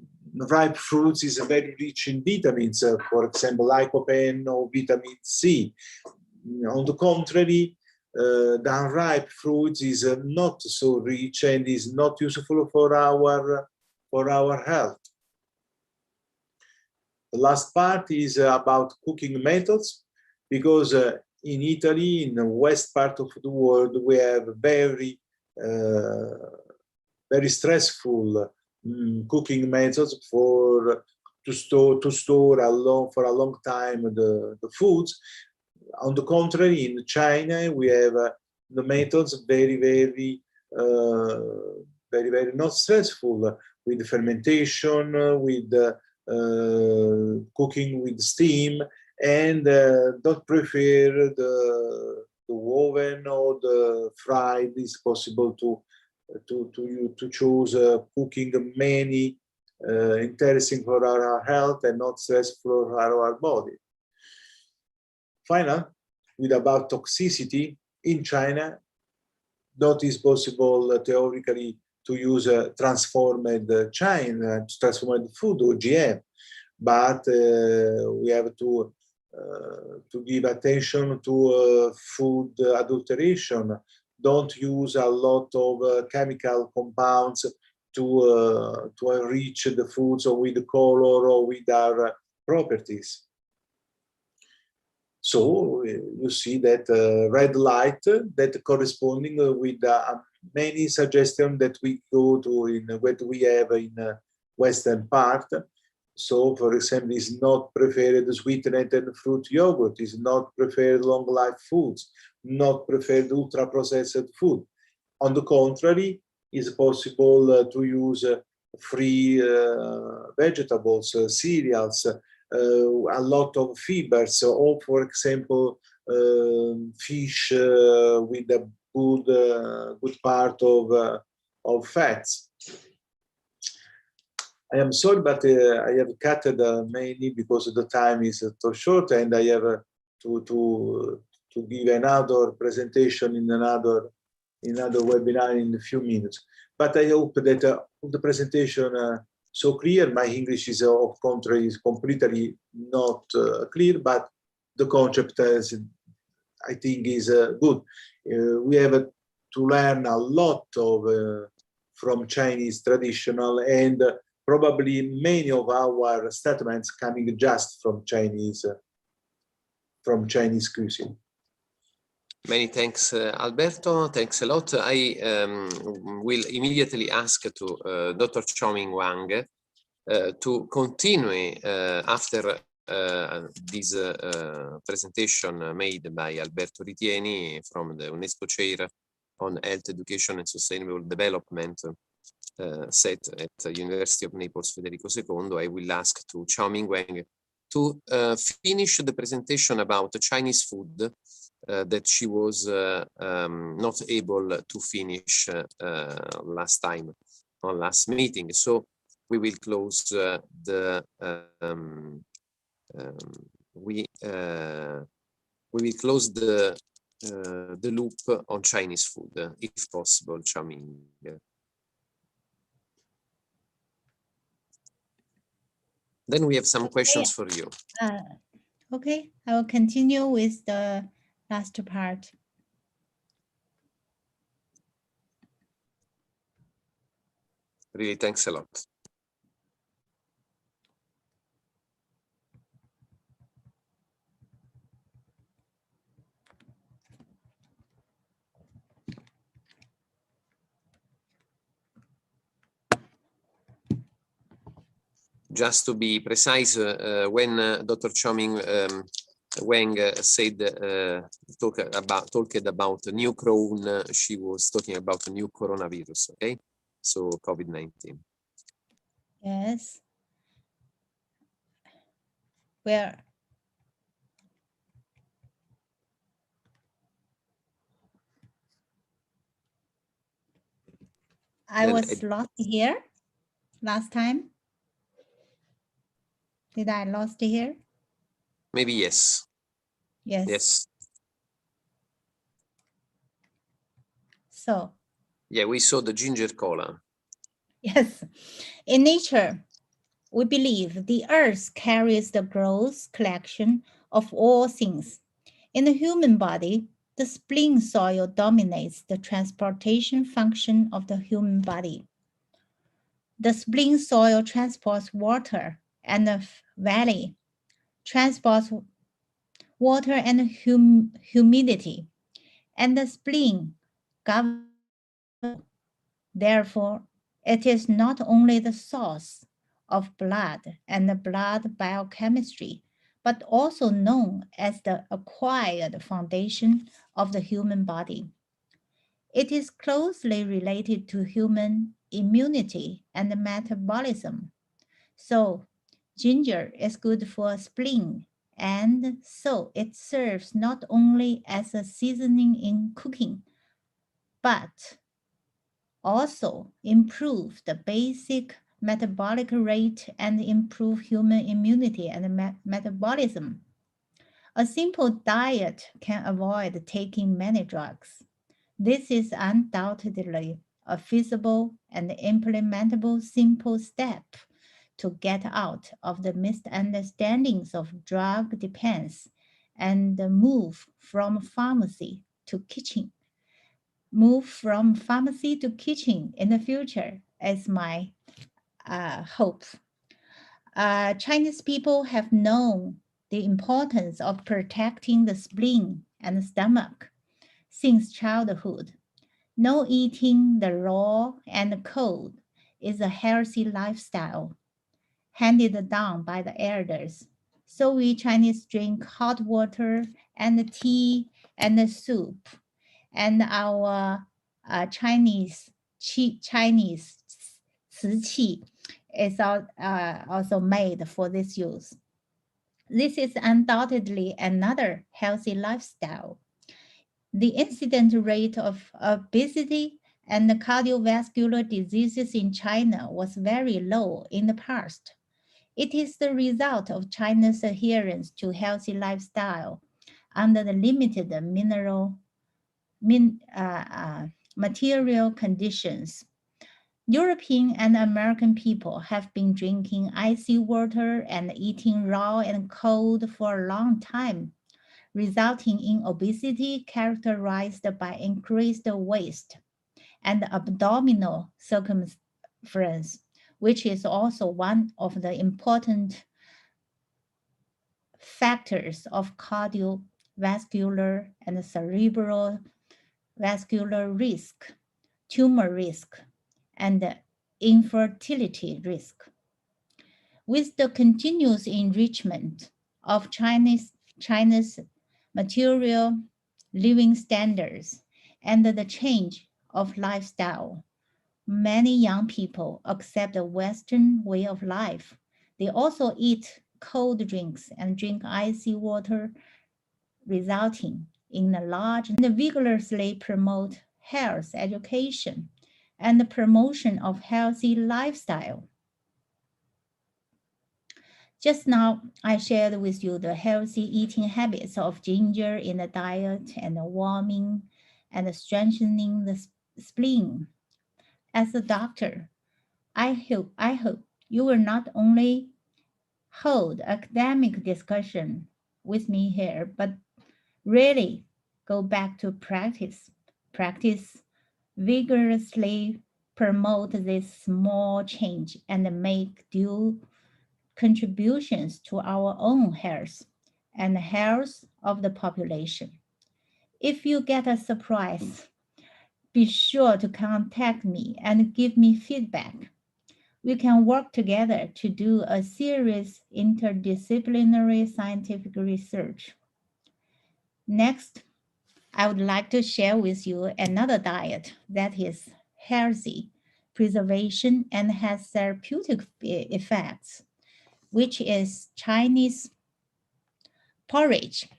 ripe fruits is very rich in vitamins, for example, lycopene or vitamin C. On the contrary, the unripe fruits is not so rich and is not useful for our health. The last part is about cooking methods, because in Italy, in the west part of the world, we have very stressful cooking methods to store for a long time the foods. On the contrary, in China, we have the methods very not stressful, with fermentation, with cooking with steam, and don't prefer the oven or the fried. It's possible to choose cooking many interesting for our health and not stressful for our body. Finally, with about toxicity, in China, not is possible theoretically to use transformed transformed food, OGM, but we have to give attention to food adulteration. Don't use a lot of chemical compounds to enrich the foods or with color or with other properties. So you see that red light that corresponding with many suggestions that we go to in what we have in Western part. So, for example, is not preferred sweetened and fruit yogurt, is not preferred long life foods, not preferred ultra processed food. On the contrary, is possible to use free vegetables, cereals, a lot of fibers, or for example, fish with a good part of fats. I am sorry, but I have cut mainly because the time is too short, and I have to give another presentation in another webinar in a few minutes. But I hope that the presentation so clear. My English is, of contrary, is completely not clear, but the concept is, I think, is good. We have to learn a lot of from Chinese traditional, and probably many of our statements coming just from Chinese cuisine. Many thanks, Alberto. Thanks a lot. I will immediately ask to Dr. Chaoming Weng to continue after this presentation made by Alberto Ritieni from the UNESCO Chair on Health, Education and Sustainable Development set at University of Naples, Federico II. I will ask to Chaoming Weng to finish the presentation about the Chinese food that she was not able to finish last time on last meeting. So we will close we will close the loop on Chinese food, if possible, Chaoming. Then we have some questions for you. Okay, I will continue with the last part. Really, thanks a lot. Just to be precise, when Dr. Chaoming Weng said talked about a new crown, she was talking about a new coronavirus. Okay, so COVID-19. Yes. Where? I was lost here last time. Did I lost here? Maybe yes. Yes. Yes. So. Yeah, we saw the ginger cola. Yes. In nature, we believe the earth carries the gross collection of all things. In the human body, the spleen soil dominates the transportation function of the human body. The spleen soil transports water, and the valley transports water and humidity, and the spleen governs. Therefore, it is not only the source of blood and the blood biochemistry, but also known as the acquired foundation of the human body. It is closely related to human immunity and metabolism. So, ginger is good for spleen, and so it serves not only as a seasoning in cooking, but also improve the basic metabolic rate, and improve human immunity and metabolism. A simple diet can avoid taking many drugs. This is undoubtedly a feasible and implementable simple step to get out of the misunderstandings of drug dependence and move from pharmacy to kitchen. Move from pharmacy to kitchen in the future is my hope. Chinese people have known the importance of protecting the spleen and stomach since childhood. No eating the raw and cold is a healthy lifestyle handed down by the elders. So we Chinese drink hot water and tea and soup, and our Chinese Chinese 瓷器 is also made for this use. This is undoubtedly another healthy lifestyle. The incidence rate of obesity and cardiovascular diseases in China was very low in the past. It is the result of China's adherence to healthy lifestyle under the limited material conditions. European and American people have been drinking icy water and eating raw and cold for a long time, resulting in obesity characterized by increased waist and abdominal circumference, which is also one of the important factors of cardiovascular and cerebral vascular risk, tumor risk, and infertility risk. With the continuous enrichment of China's material living standards and the change of lifestyle, many young people accept a Western way of life. They also eat cold drinks and drink icy water, resulting in a large and vigorously promote health education and the promotion of healthy lifestyle. Just now, I shared with you the healthy eating habits of ginger in the diet and warming and strengthening the spleen. As a doctor, I hope you will not only hold academic discussion with me here, but really go back to practice. Practice vigorously, promote this small change, and make due contributions to our own health and the health of the population. If you get a surprise, be sure to contact me and give me feedback. We can work together to do a serious interdisciplinary scientific research. Next, I would like to share with you another diet that is healthy, preservation, and has therapeutic effects, which is Chinese porridge.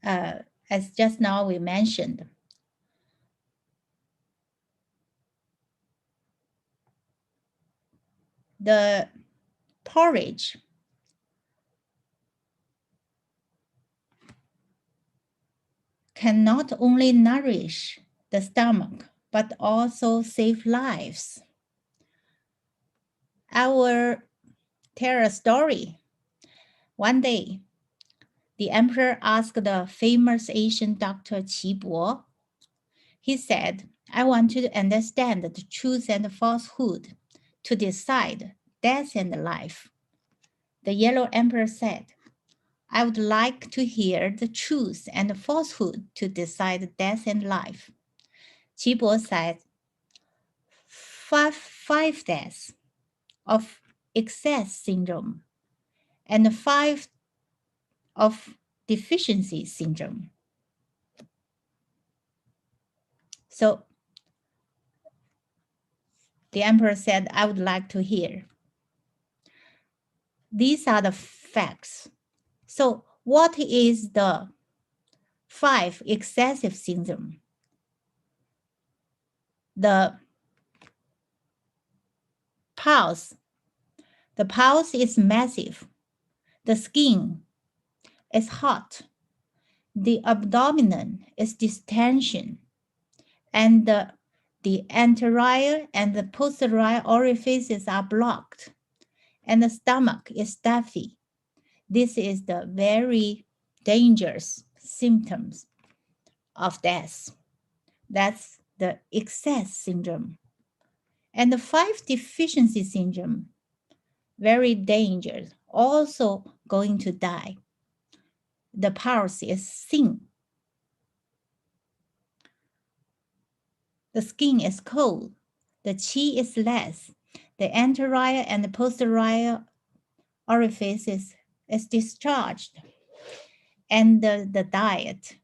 As just now we mentioned, the porridge can not only nourish the stomach, but also save lives. I will tell a story. One day, the emperor asked the famous Asian doctor Qi Bo. He said, I want to understand the truth and falsehood to decide death and life. The yellow emperor said, I would like to hear the truth and falsehood to decide death and life. Qi Bo said, five deaths of excess syndrome and 5 of deficiency syndrome. So the emperor said, I would like to hear. These are the facts. So what is the 5, excessive syndrome. The pulse is massive. The skin is hot. The abdomen is distension. And the anterior and the posterior orifices are blocked. And the stomach is stuffy. This is the very dangerous symptoms of death. That's the excess syndrome. And the 5 deficiency syndrome, very dangerous, also going to die. The pulse is thin. The skin is cold. The qi is less. The anterior and the posterior orifices is discharged. And the diet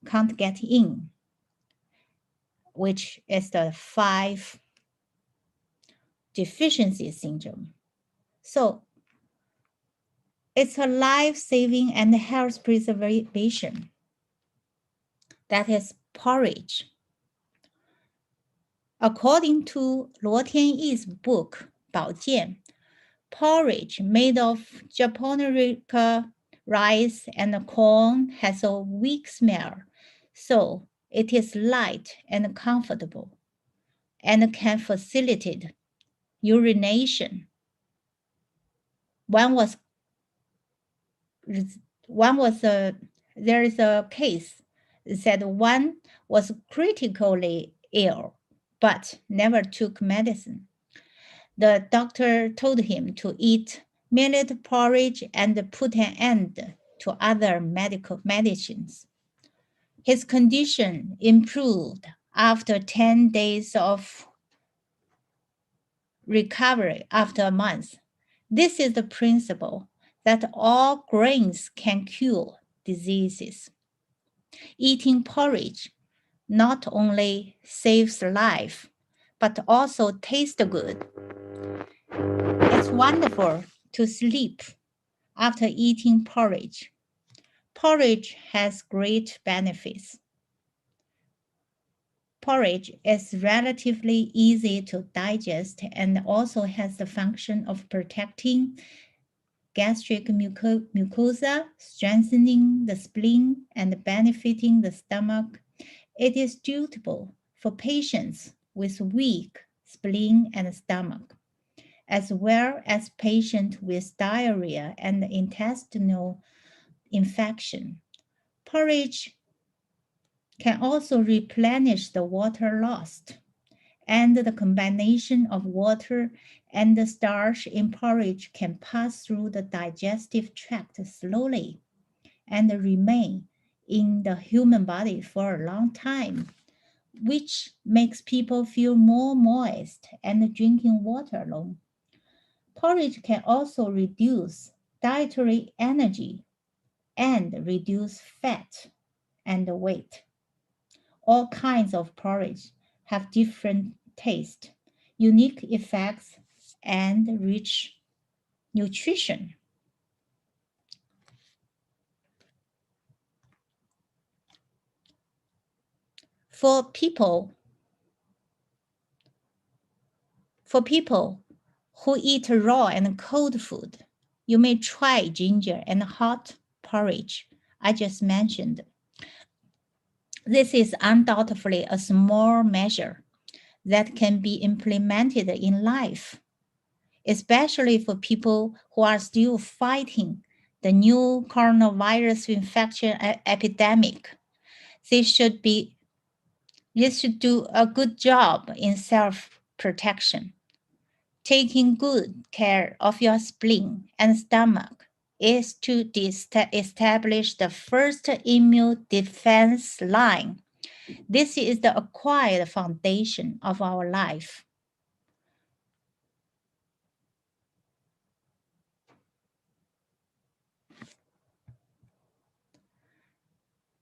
can't get in, which is the 5 deficiency syndrome. So it's a life-saving and health preservation. That is porridge. According to Luo Tianyi's book, 保健, porridge made of Japonica rice and corn has a weak smell, so it is light and comfortable and can facilitate urination. There is a case that said one was critically ill, but never took medicine. The doctor told him to eat millet porridge and put an end to other medicines. His condition improved after 10 days of recovery after a month. This is the principle that all grains can cure diseases. Eating porridge not only saves life, but also tastes good. It's wonderful to sleep after eating porridge. Porridge has great benefits. Porridge is relatively easy to digest and also has the function of protecting gastric mucosa, strengthening the spleen, and benefiting the stomach. It is suitable for patients with weak spleen and stomach, as well as patients with diarrhea and intestinal infection. Porridge can also replenish the water lost, and the combination of water and the starch in porridge can pass through the digestive tract slowly and remain in the human body for a long time, which makes people feel more moist and drinking water alone. Porridge can also reduce dietary energy and reduce fat and weight. All kinds of porridge have different taste, unique effects, and rich nutrition. For people who eat raw and cold food, you may try ginger and hot porridge I just mentioned. This is undoubtedly a small measure that can be implemented in life, especially for people who are still fighting the new coronavirus infection epidemic. They should do a good job in self-protection. Taking good care of your spleen and stomach is to establish the first immune defense line. This is the acquired foundation of our life.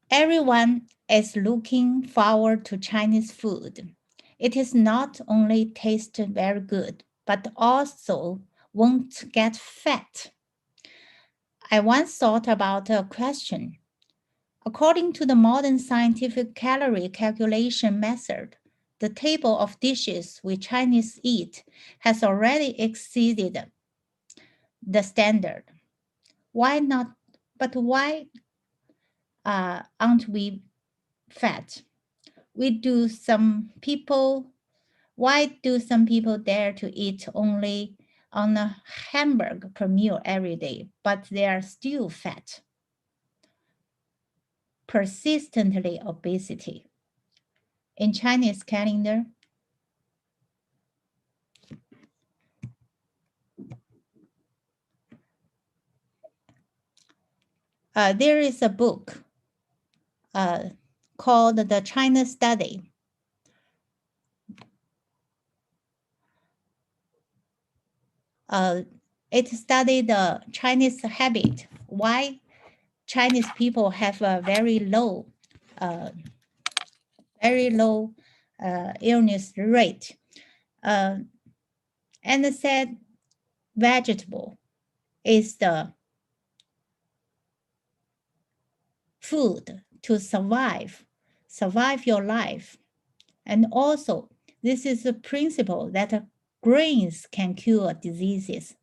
Everyone is looking forward to Chinese food. It is not only taste very good, but also won't get fat. I once thought about a question. According to the modern scientific calorie calculation method, the table of dishes we Chinese eat has already exceeded the standard. Why not? But why aren't we fat? Why do some people dare to eat only on a hamburger per meal every day, but they are still fat? Persistently obesity. In Chinese calendar, there is a book called The China Study. It studied the Chinese habit, why Chinese people have a very low illness rate, and said vegetable is the food to survive your life. And also, this is a principle that grains can cure diseases.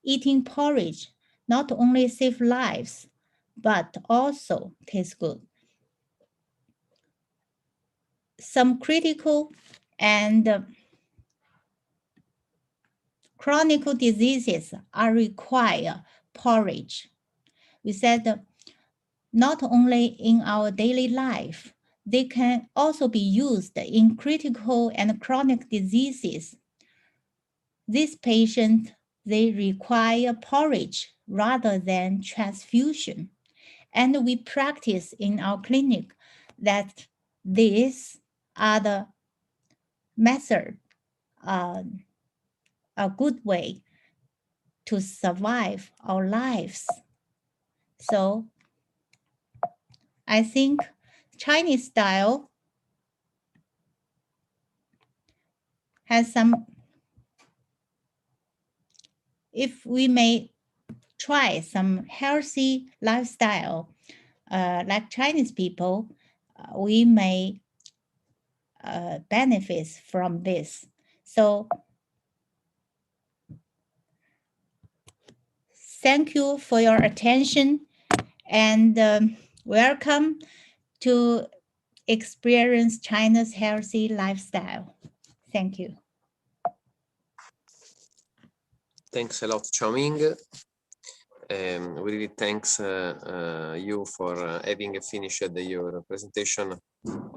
Eating porridge not only saves lives, but also tastes good. Some critical and chronic diseases are require porridge. We said not only in our daily life, they can also be used in critical and chronic diseases. These patients, they require porridge rather than transfusion. And we practice in our clinic that these are the method, a good way to survive our lives. So I think Chinese style has some, if we may try some healthy lifestyle like Chinese people, we may benefit from this. So thank you for your attention and welcome to experience China's healthy lifestyle. Thank you. Thanks a lot, Chaoming. We really thanks you for having finished your presentation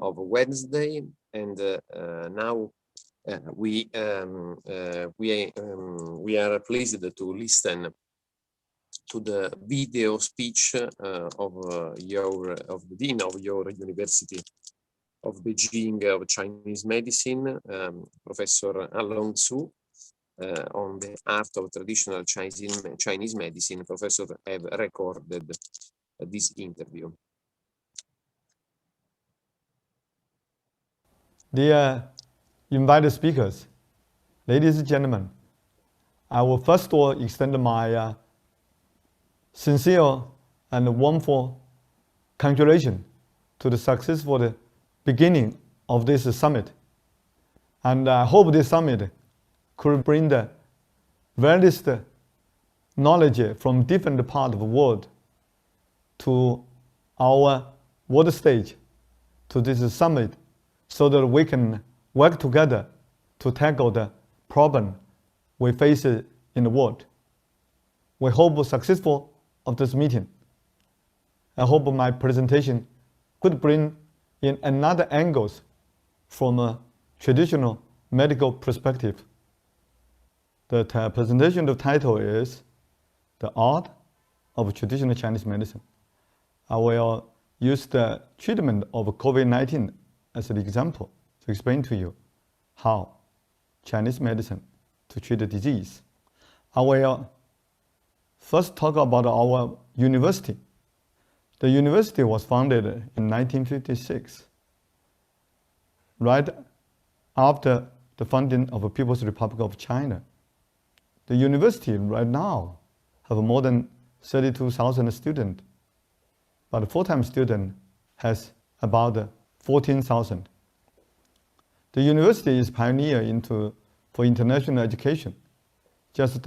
of Wednesday, and now we are pleased to listen to the video speech of the dean of your University of Beijing of Chinese Medicine, Professor Anlong, on the art of traditional Chinese medicine. Professor have recorded this interview. Dear invited speakers, ladies and gentlemen, I will first of all extend my sincere and warmful congratulations to the successful beginning of this summit. And I hope this summit could bring the various knowledge from different parts of the world to our world stage, to this summit, so that we can work together to tackle the problem we face in the world. We hope successful of this meeting. I hope my presentation could bring in another angles from a traditional medical perspective. The presentation of title is The Art of Traditional Chinese Medicine. I will use the treatment of COVID-19 as an example to explain to you how Chinese medicine to treat the disease. I will first talk about our university. The university was founded in 1956, right after the founding of the People's Republic of China. The university right now have more than 32,000 students, but full-time students has about 14,000. The university is pioneer for international education. Just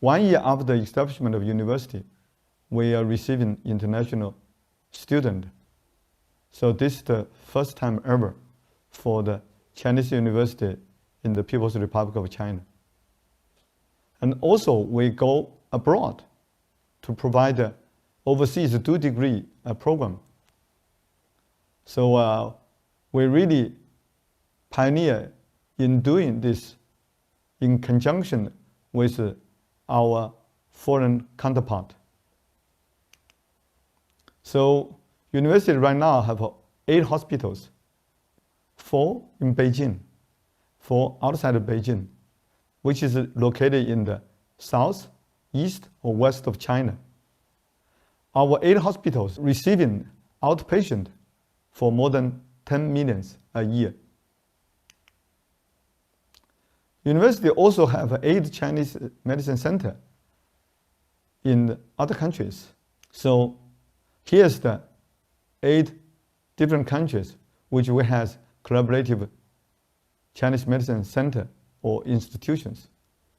1 year after the establishment of university, we are receiving international students. So this is the first time ever for the Chinese university in the People's Republic of China. And also we go abroad to provide the overseas 2-degree program. So we really pioneer in doing this in conjunction with our foreign counterpart. So university right now have 8 hospitals, 4 in Beijing, 4 outside of Beijing, which is located in the south, east, or west of China. Our 8 hospitals receiving outpatient for more than 10 million a year. University also have 8 Chinese medicine center in other countries. So here's the 8 different countries which we have collaborative Chinese medicine center or institutions.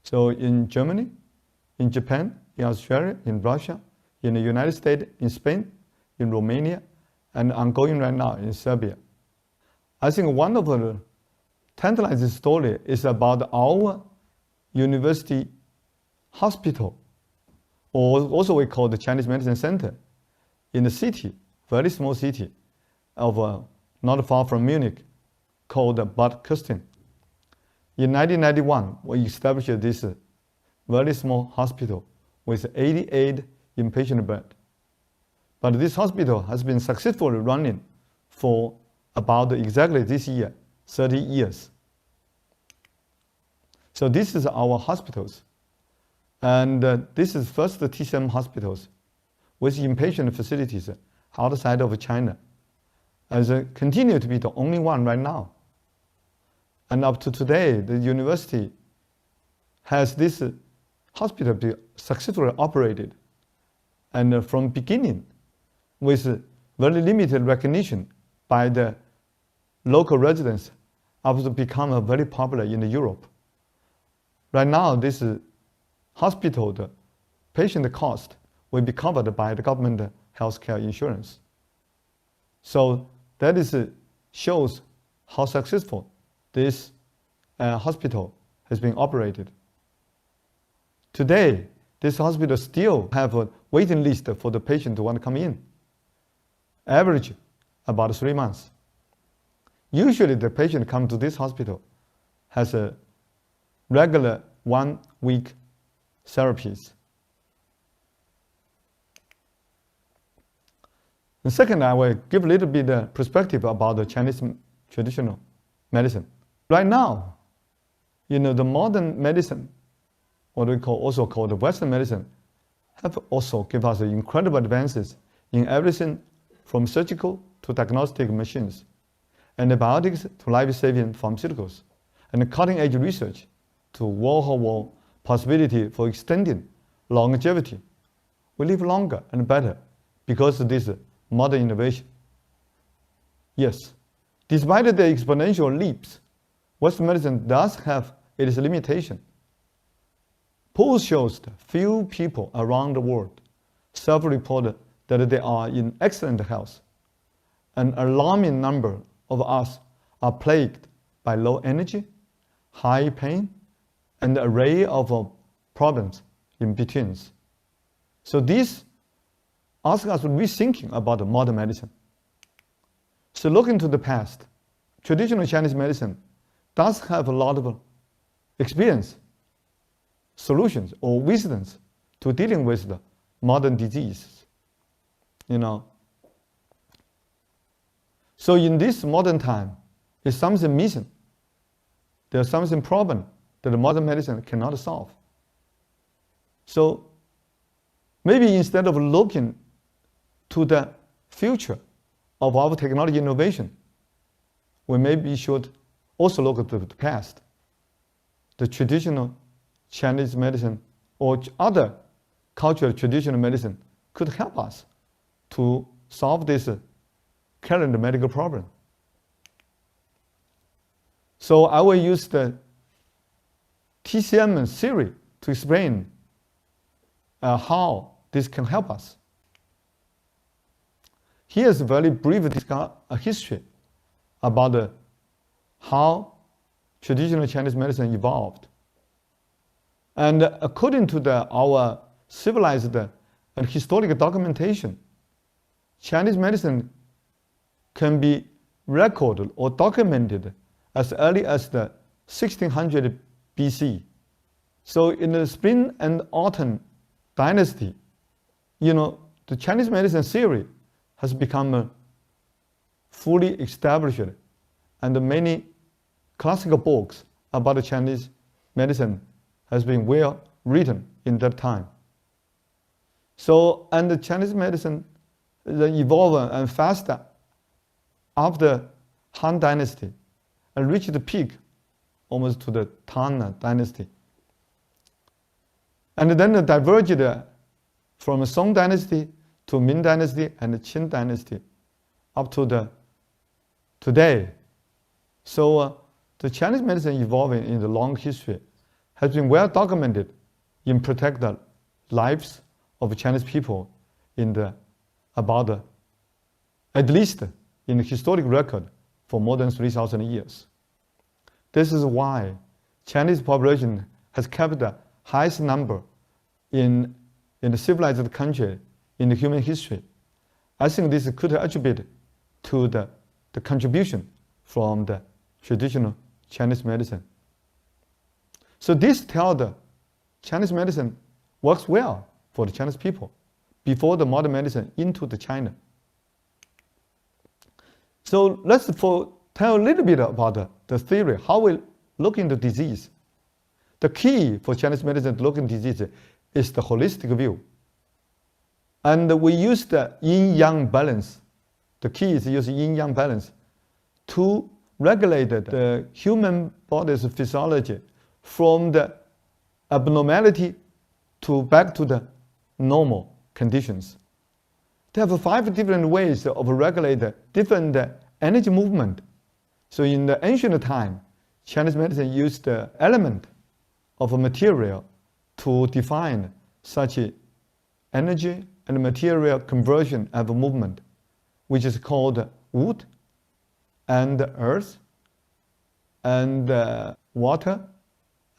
So in Germany, in Japan, in Australia, in Russia, in the United States, in Spain, in Romania, and ongoing right now in Serbia. I think one of the tantalizing story is about our university hospital, or also we call the Chinese Medicine Center, in the city, very small city of not far from Munich, called Bad Kürstein. In 1991, we established this very small hospital with 88 inpatient beds. But this hospital has been successfully running for about exactly this year, 30 years. So this is our hospitals. And this is first the TCM hospitals with inpatient facilities outside of China, as continue to be the only one right now. And up to today, the university has this hospital be successfully operated. And from beginning, with very limited recognition by the local residents, up to become very popular in Europe. Right now, this hospital, the patient cost will be covered by the government healthcare insurance. So that shows how successful this hospital has been operated. Today, this hospital still have a waiting list for the patient who want to come in. Average about 3 months. Usually the patient come to this hospital has a regular 1-week therapies. And second, I will give a little bit of perspective about the Chinese traditional medicine. Right now, the modern medicine, what we also call the Western medicine, have also given us incredible advances in everything from surgical to diagnostic machines, antibiotics to life-saving pharmaceuticals, and cutting-edge research to wall-to-wall possibility for extending longevity. We live longer and better because of this modern innovation. Yes, despite the exponential leaps, Western medicine does have its limitation. Polls shows that few people around the world self-report that they are in excellent health. An alarming number of us are plagued by low energy, high pain, and an array of problems in between. So this asks us rethinking about modern medicine. So looking to the past, traditional Chinese medicine does have a lot of experience, solutions, or wisdoms to dealing with the modern diseases. So in this modern time, is something missing. There's something problem that the modern medicine cannot solve. So maybe instead of looking to the future of our technology innovation, we maybe should also look at the past. The traditional Chinese medicine or other cultural traditional medicine could help us to solve this current medical problem. So I will use the TCM theory to explain how this can help us. Here's a very brief history about how traditional Chinese medicine evolved. And according to our civilized and historical documentation, Chinese medicine can be recorded or documented as early as the 1600 BC. So in the Spring and Autumn dynasty, the Chinese medicine theory has become fully established, and many classical books about the Chinese medicine has been well written in that time. So, and the Chinese medicine evolved and faster after Han Dynasty and reached the peak almost to the Tang Dynasty. And then it diverged from Song Dynasty to Ming Dynasty and the Qing Dynasty up to today. So the Chinese medicine evolving in the long history has been well documented in protect the lives of Chinese people at least in the historic record for more than 3,000 years. This is why Chinese population has kept the highest number in the civilized country in the human history. I think this could attribute to the contribution from the traditional Chinese medicine. So this tells the Chinese medicine works well for the Chinese people before the modern medicine into the China. So let's tell a little bit about the theory, how we look into disease. The key for Chinese medicine to look into disease is the holistic view. And we use the yin-yang balance. The key is using yin-yang balance to regulate the human body's physiology from the abnormality back to the normal conditions. They have 5 different ways of regulating different energy movement. So in the ancient time, Chinese medicine used the element of a material to define such energy and material conversion of a movement, which is called wood and earth and water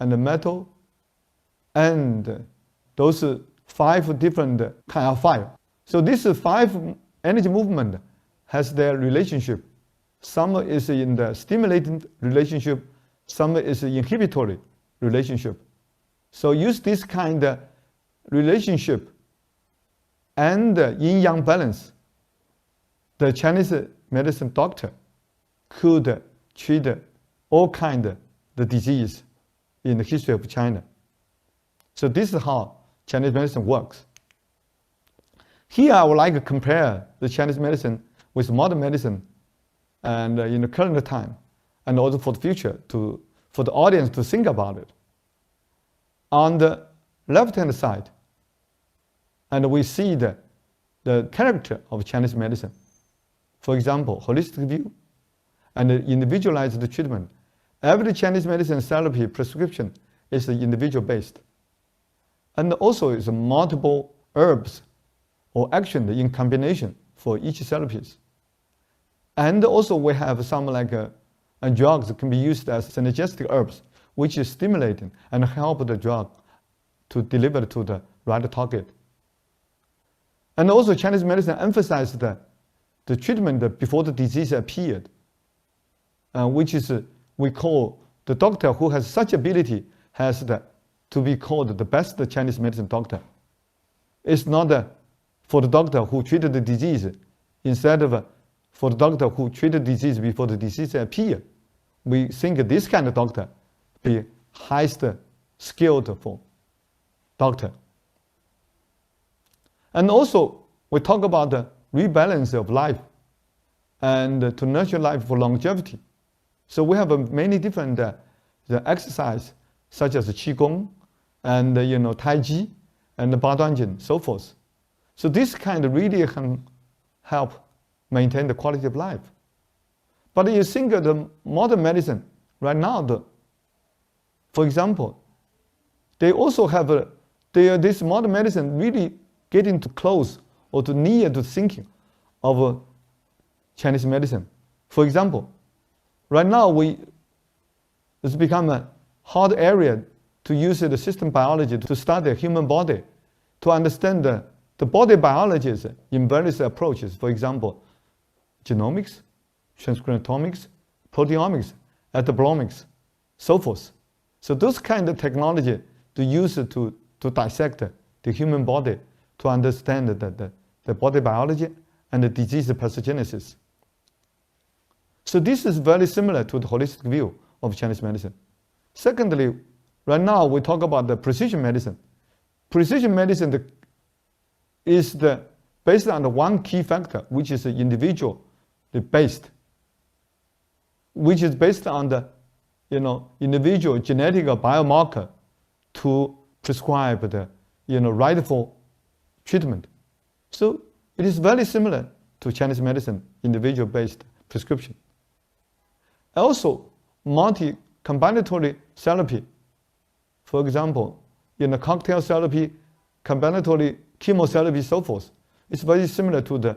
and metal, and those 5 different kind of fire. So this 5 energy movement has their relationship. Some is in the stimulating relationship, some is inhibitory relationship. So use this kind of relationship and yin-yang balance, the Chinese medicine doctor could treat all kind of the disease in the history of China. So this is how Chinese medicine works. Here I would like to compare the Chinese medicine with modern medicine and in the current time, and also for the future for the audience to think about it. On the left-hand side, and we see the character of Chinese medicine. For example, holistic view and individualized treatment. Every Chinese medicine therapy prescription is individual-based. And also is multiple herbs or action in combination for each therapies. And also we have some drugs that can be used as synergistic herbs, which is stimulating and help the drug to deliver to the right target. And also Chinese medicine emphasized the treatment before the disease appeared, which is we call the doctor who has such ability has to be called the best Chinese medicine doctor. It's not for the doctor who treated the disease, instead of for the doctor who treated the disease before the disease appeared. We think this kind of doctor be highest skilled for doctor. And also we talk about the rebalance of life and to nurture life for longevity. So we have many different the exercise such as Qigong and Tai Chi and Ba Duan Jing, so forth. So this kind of really can help maintain the quality of life. But you think of the modern medicine right now, for example, they also have this modern medicine really getting too close or too near to thinking of Chinese medicine. For example, right now it's become a hard area to use the system biology to study the human body, to understand the body biologies in various approaches. For example, genomics, transcriptomics, proteomics, metabolomics, so forth. So those kind of technology to use to dissect the human body, to understand the body biology and the disease pathogenesis. So this is very similar to the holistic view of Chinese medicine. Secondly, right now we talk about the precision medicine. Precision medicine is based on the one key factor, which is individual based, which is based on the individual genetic biomarker to prescribe the rightful treatment. So it is very similar to Chinese medicine, individual-based prescription. Also, multi-combinatory therapy, for example, cocktail therapy, combinatory chemotherapy, so forth, it's very similar to the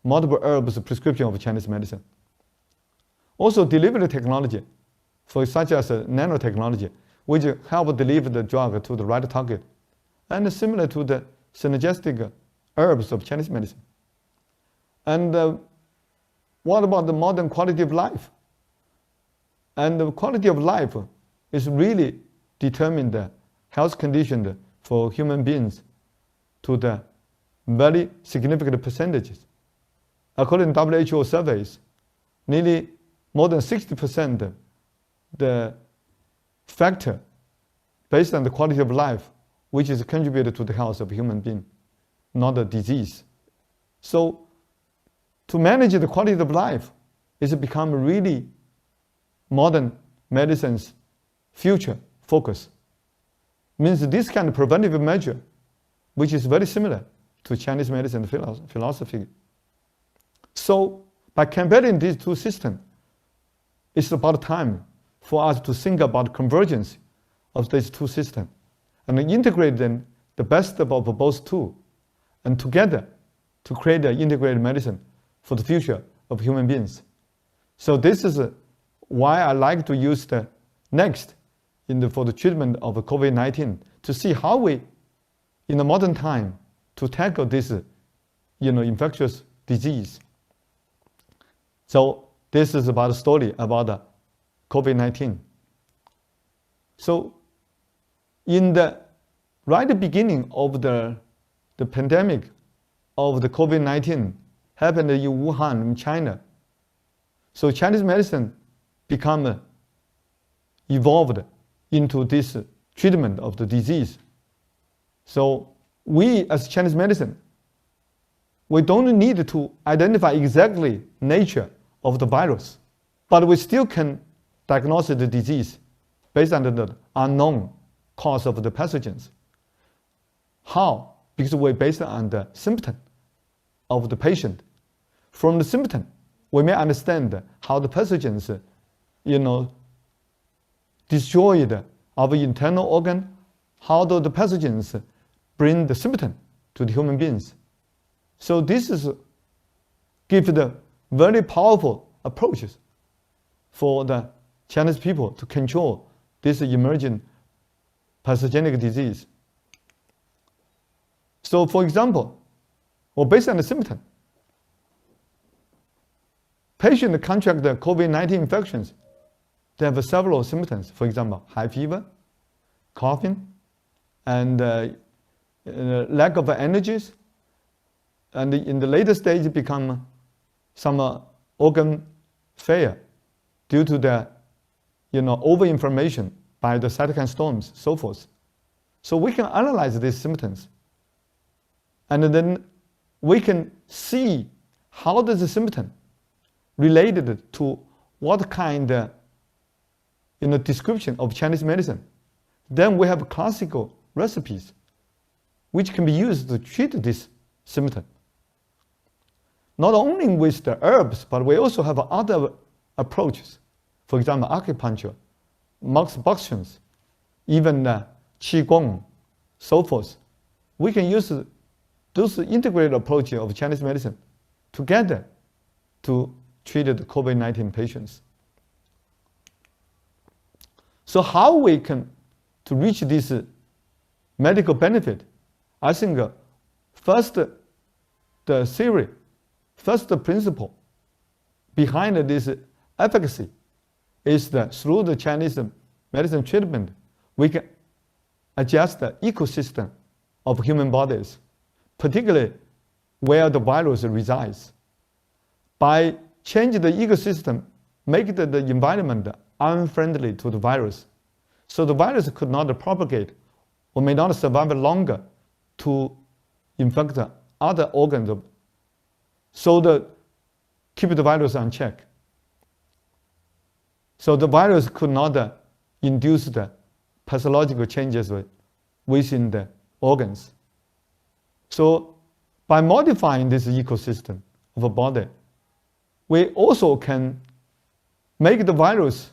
multiple herbs prescription of Chinese medicine. Also, delivery technology, such as nanotechnology, which help deliver the drug to the right target, and similar to the synergistic herbs of Chinese medicine. And what about the modern quality of life? And the quality of life is really determined the health condition for human beings to the very significant percentages. According to WHO surveys, nearly more than 60% the factor based on the quality of life, which is contributed to the health of human being, not a disease. So to manage the quality of life is become really modern medicine's future focus. Means this kind of preventive measure, which is very similar to Chinese medicine philosophy. So by comparing these two systems, it's about time for us to think about convergence of these two systems and integrate them, the best of both two, and together to create an integrated medicine for the future of human beings. So this is why I like to use the next for the treatment of COVID-19 to see how we, in the modern time, to tackle this, infectious disease. So this is about a story about COVID-19. So in the right beginning of the pandemic of the COVID-19 happened in Wuhan, in China. So Chinese medicine become evolved into this treatment of the disease. So we as Chinese medicine, we don't need to identify exactly nature of the virus, but we still can diagnose the disease based on the unknown cause of the pathogens. How? Because we're based on the symptom of the patient. From the symptom, we may understand how the pathogens, destroyed our internal organ, how do the pathogens bring the symptom to the human beings. So this is give the very powerful approaches for the Chinese people to control this emerging pathogenic disease. So for example, based on the symptom, patients contract the COVID-19 infections. They have several symptoms, for example, high fever, coughing, and lack of energies, and in the later stage become some organ failure due to the over-inflammation by the cytokine storms, so forth. So we can analyze these symptoms, and then we can see how does the symptom related to what kind of description of Chinese medicine. Then we have classical recipes which can be used to treat this symptom. not only with the herbs, but we also have other approaches. For example, acupuncture, moxibustions, even qigong, so forth. We can use those integrated approaches of Chinese medicine together to treat the COVID-19 patients. So how we can to reach this medical benefit? I think first the theory, first the principle behind this efficacy is that through the Chinese medicine treatment, we can adjust the ecosystem of human bodies, particularly where the virus resides. By changing the ecosystem, make the environment unfriendly to the virus. So the virus could not propagate or may not survive longer to infect other organs. So keep the virus on check. So the virus could not induce the pathological changes within the organs. So by modifying this ecosystem of a body, we also can make the virus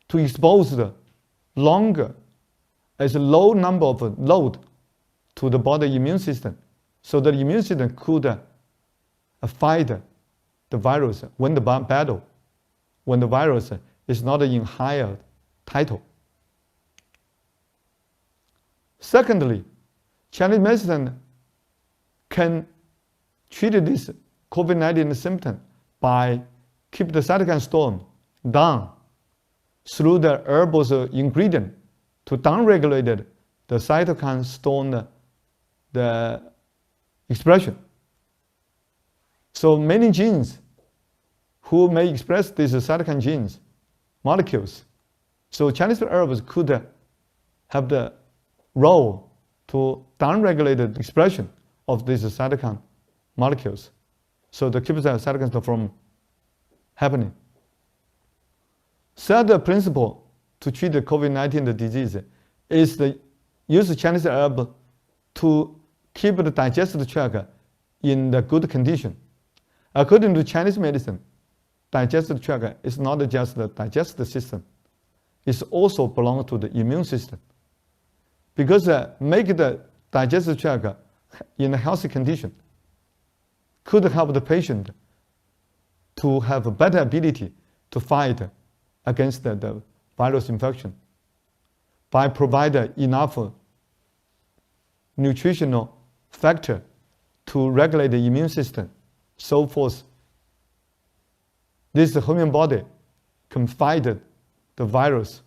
to expose the longer as a low number of load to the body immune system, so the immune system could fight the virus when the battle, when the virus is not in higher title. Secondly, Chinese medicine can treat this COVID-19 symptom by keep the cytokine storm down through the herbal ingredient to downregulate the cytokine storm the expression. So many genes who may express these cytokine genes, molecules. So Chinese herbs could have the role to downregulate the expression of these cytokine molecules. So to keep the cytokine storm from happening. Third principle to treat the COVID-19 disease is the use of Chinese herb to keep the digestive tract in the good condition. According to Chinese medicine, digestive tract is not just the digestive system. It also belongs to the immune system. Because make the digestive tract in a healthy condition could help the patient to have a better ability to fight against the virus infection by providing enough nutritional factor to regulate the immune system, so forth. This human body can fight the virus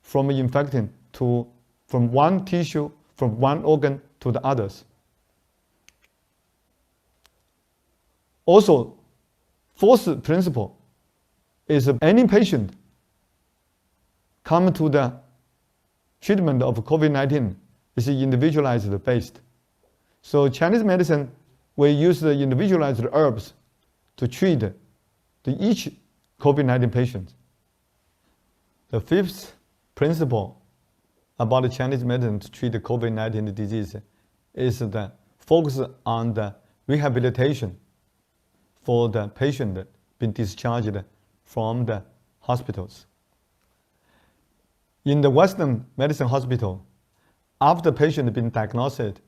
from infecting from one tissue, from one organ to the others. Also, fourth principle is any patient come to the treatment of COVID-19 is individualized based. So Chinese medicine, we use the individualized herbs to treat each COVID-19 patient. The fifth principle about the Chinese medicine to treat the COVID-19 disease is the focus on the rehabilitation for the patient being discharged from the hospitals. In the Western medicine hospital, after the patient been diagnosed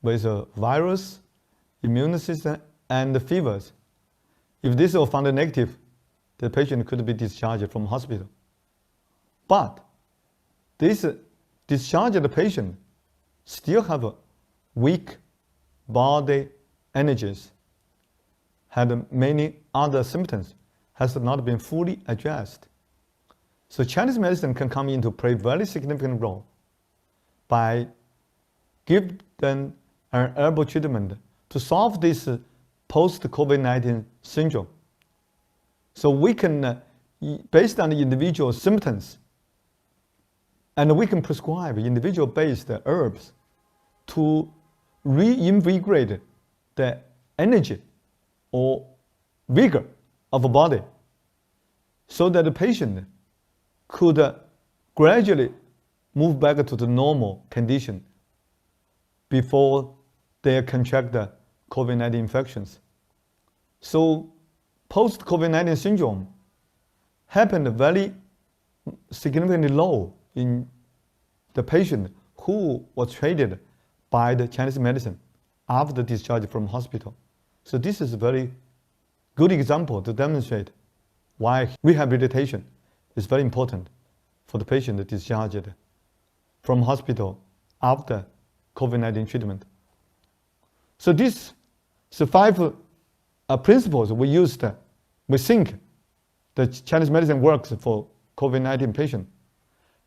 with a virus, immune system, and fevers, if this was found negative, the patient could be discharged from hospital. But this discharged patient still have weak body energies, had many other symptoms, has not been fully addressed. So Chinese medicine can come in to play a very significant role by giving them an herbal treatment to solve this post-COVID-19 syndrome. So we can, based on the individual symptoms, and we can prescribe individual-based herbs to reinvigorate the energy or vigor of a body so that the patient could gradually move back to the normal condition before they contract the COVID-19 infections. So post-COVID-19 syndrome happened very significantly low in the patient who was treated by the Chinese medicine after discharge from hospital. So this is a very good example to demonstrate why rehabilitation is very important for the patient discharged from hospital after COVID-19 treatment. So these 5 principles we used, we think the Chinese medicine works for COVID-19 patient.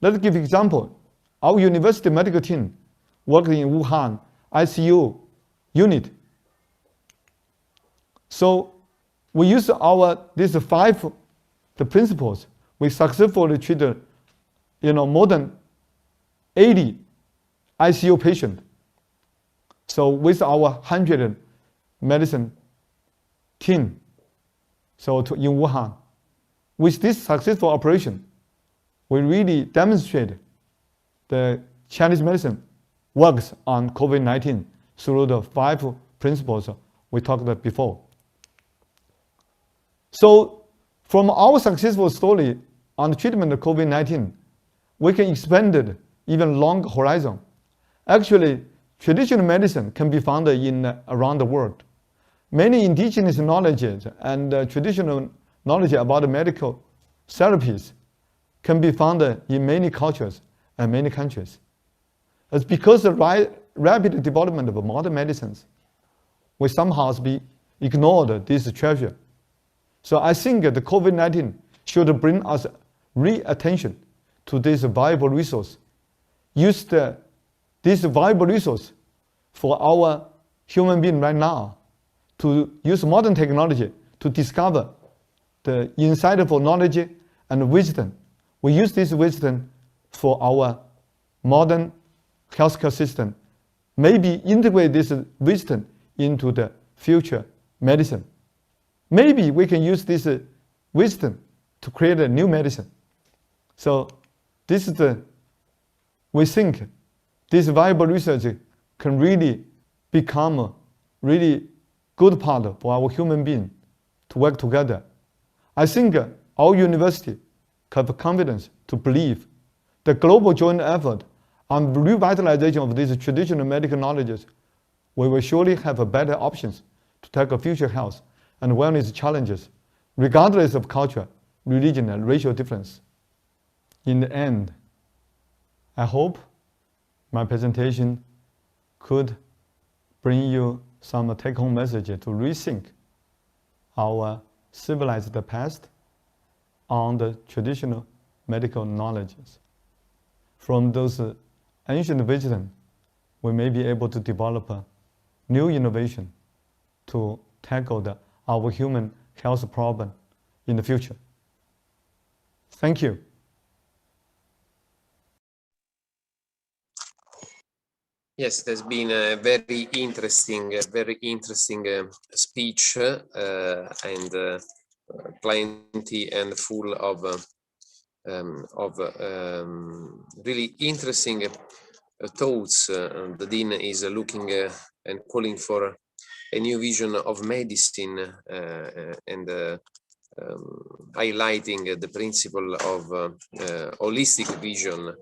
Let's give example. Our university medical team worked in Wuhan ICU unit. So we use these 5 principles. We successfully treated, more than 80 ICU patients. So with our 100 medicine team, so in Wuhan, with this successful operation, we really demonstrate the Chinese medicine works on COVID-19 through the 5 principles we talked about before. So from our successful story on the treatment of COVID-19, we can expand it even longer horizon. Actually, traditional medicine can be found around the world. Many indigenous knowledges and traditional knowledge about the medical therapies can be found in many cultures and many countries. It's because of the rapid development of modern medicines, we somehow ignored this treasure. So I think the COVID-19 should bring us re-attention to this valuable resource. Use this valuable resource for our human being right now to use modern technology to discover the insightful knowledge and wisdom. We use this wisdom for our modern healthcare system. Maybe integrate this wisdom into the future medicine. Maybe we can use this wisdom to create a new medicine. So this is we think this valuable research can really become a really good part for our human being to work together. I think our university have confidence to believe the global joint effort on revitalization of these traditional medical knowledges, we will surely have better options to tackle future health and wellness challenges, regardless of culture, religion, and racial difference. In the end, I hope my presentation could bring you some take-home message to rethink our civilized past on the traditional medical knowledges. From those ancient wisdom, we may be able to develop a new innovation to tackle our human health problem in the future. Thank you. Yes, it has been a very interesting speech and plenty and full of really interesting thoughts. The Dean is looking and calling for a new vision of medicine and highlighting the principle of holistic vision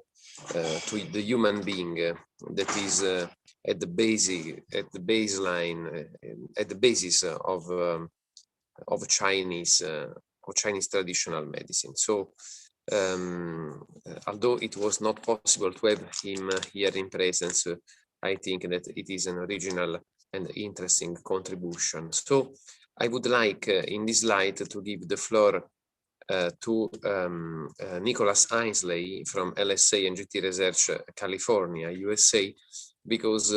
to the human being that is at the basis of Chinese traditional medicine. So although it was not possible to have him here in presence, I think that it is an original and interesting contribution. So I would like in this slide to give the floor to Nicholas Ainslie from LSA and GT Research, California, USA, because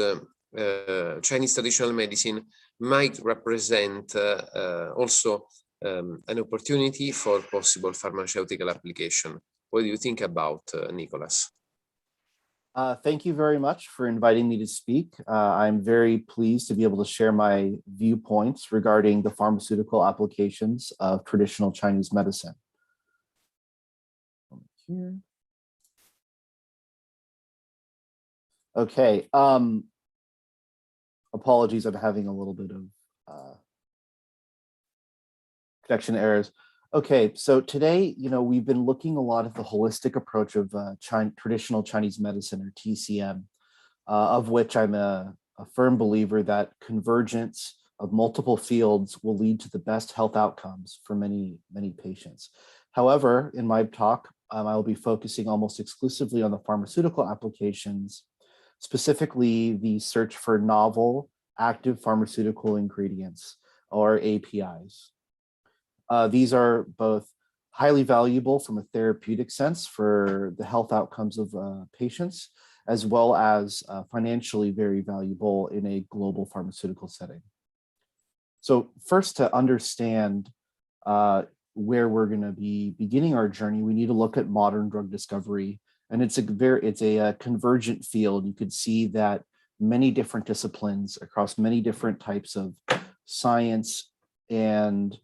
Chinese traditional medicine might represent also an opportunity for possible pharmaceutical application. What do you think about Nicholas? Thank you very much for inviting me to speak. I'm very pleased to be able to share my viewpoints regarding the pharmaceutical applications of traditional Chinese medicine. Here. Okay. Apologies, I'm having a little bit of connection errors. Okay, so today, we've been looking a lot at the holistic approach of traditional Chinese medicine, or TCM, of which I'm a firm believer that convergence of multiple fields will lead to the best health outcomes for many, many patients. However, in my talk, I will be focusing almost exclusively on the pharmaceutical applications, specifically the search for novel active pharmaceutical ingredients, or APIs. These are both highly valuable from a therapeutic sense for the health outcomes of patients, as well as financially very valuable in a global pharmaceutical setting. So first, to understand where we're going to be beginning our journey, we need to look at modern drug discovery, and it's a convergent field. You could see that many different disciplines across many different types of science and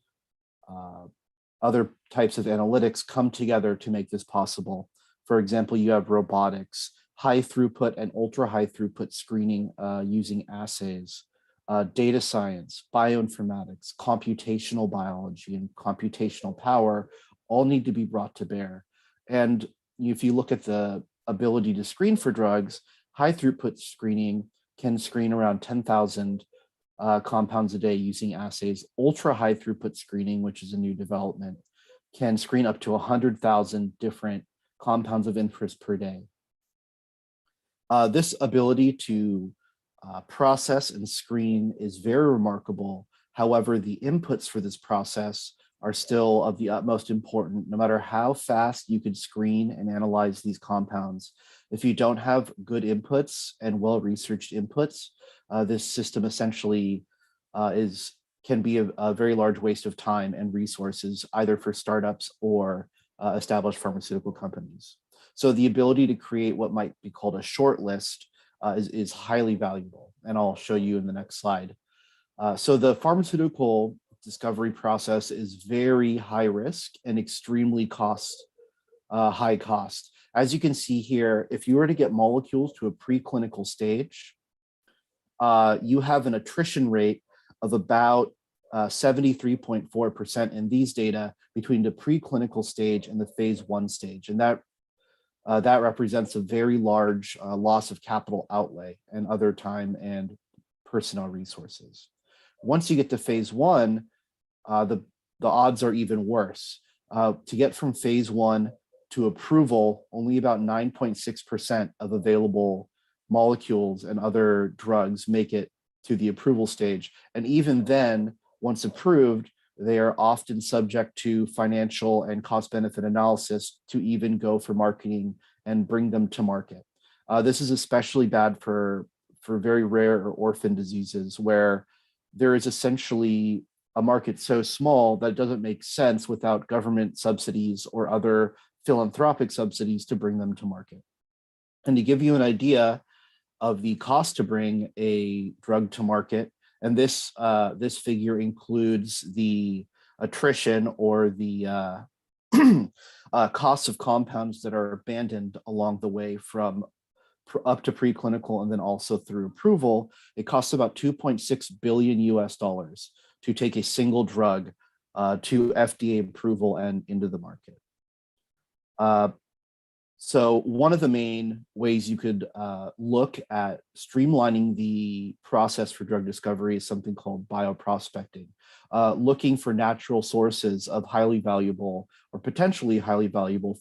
other types of analytics come together to make this possible. For example, you have robotics, high throughput and ultra high throughput screening using assays, data science, bioinformatics, computational biology, and computational power all need to be brought to bear. And if you look at the ability to screen for drugs, high throughput screening can screen around 10,000 compounds a day using assays. Ultra high throughput screening, which is a new development, can screen up to 100,000 different compounds of interest per day. This ability to process and screen is very remarkable. However, the inputs for this process are still of the utmost importance. No matter how fast you could screen and analyze these compounds, if you don't have good inputs and well-researched inputs, this system essentially can be a very large waste of time and resources, either for startups or established pharmaceutical companies. So the ability to create what might be called a short list is highly valuable, and I'll show you in the next slide. So the pharmaceutical discovery process is very high risk and extremely high cost. As you can see here, if you were to get molecules to a preclinical stage, you have an attrition rate of about 73.4% in these data between the preclinical stage and the phase 1 stage. And that represents a very large loss of capital outlay and other time and personnel resources. Once you get to phase 1, the odds are even worse. To get from phase 1 to approval, only about 9.6% of available molecules and other drugs make it to the approval stage. And even then, once approved, they are often subject to financial and cost-benefit analysis to even go for marketing and bring them to market. This is especially bad for very rare or orphan diseases, where there is essentially a market so small that it doesn't make sense without government subsidies or other philanthropic subsidies to bring them to market. And to give you an idea of the cost to bring a drug to market, and this figure includes the attrition or the cost of compounds that are abandoned along the way from up to preclinical and then also through approval. It costs about $2.6 billion to take a single drug to FDA approval and into the market. So one of the main ways you could look at streamlining the process for drug discovery is something called bioprospecting, looking for natural sources of highly valuable or potentially highly valuable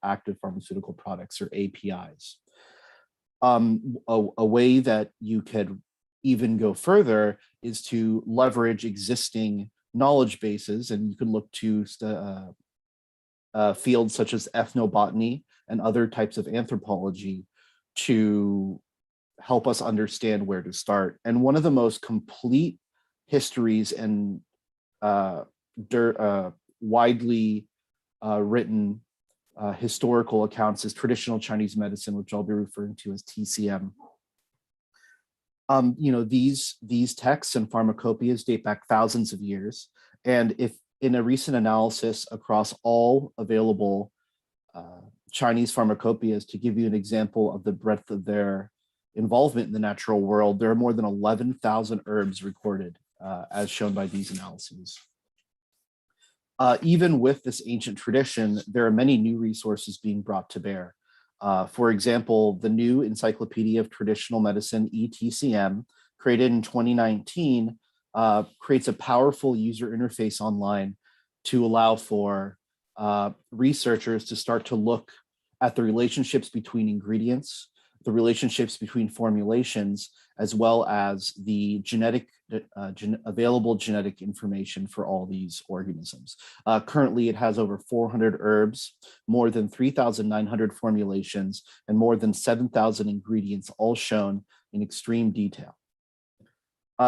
active pharmaceutical products, or APIs. A way that you could even go further is to leverage existing knowledge bases, and you can look to fields such as ethnobotany and other types of anthropology to help us understand where to start. And one of the most complete histories and widely written historical accounts is traditional Chinese medicine, which I'll be referring to as TCM. These texts and pharmacopoeias date back thousands of years. And if in a recent analysis across all available Chinese pharmacopoeias, to give you an example of the breadth of their involvement in the natural world, there are more than 11,000 herbs recorded, as shown by these analyses. Even with this ancient tradition, there are many new resources being brought to bear. For example, the new Encyclopedia of Traditional Medicine, ETCM, created in 2019, creates a powerful user interface online to allow for researchers to start to look at the relationships between ingredients, the relationships between formulations, as well as the available genetic information for all these organisms. Currently, it has over 400 herbs, more than 3,900 formulations, and more than 7,000 ingredients, all shown in extreme detail.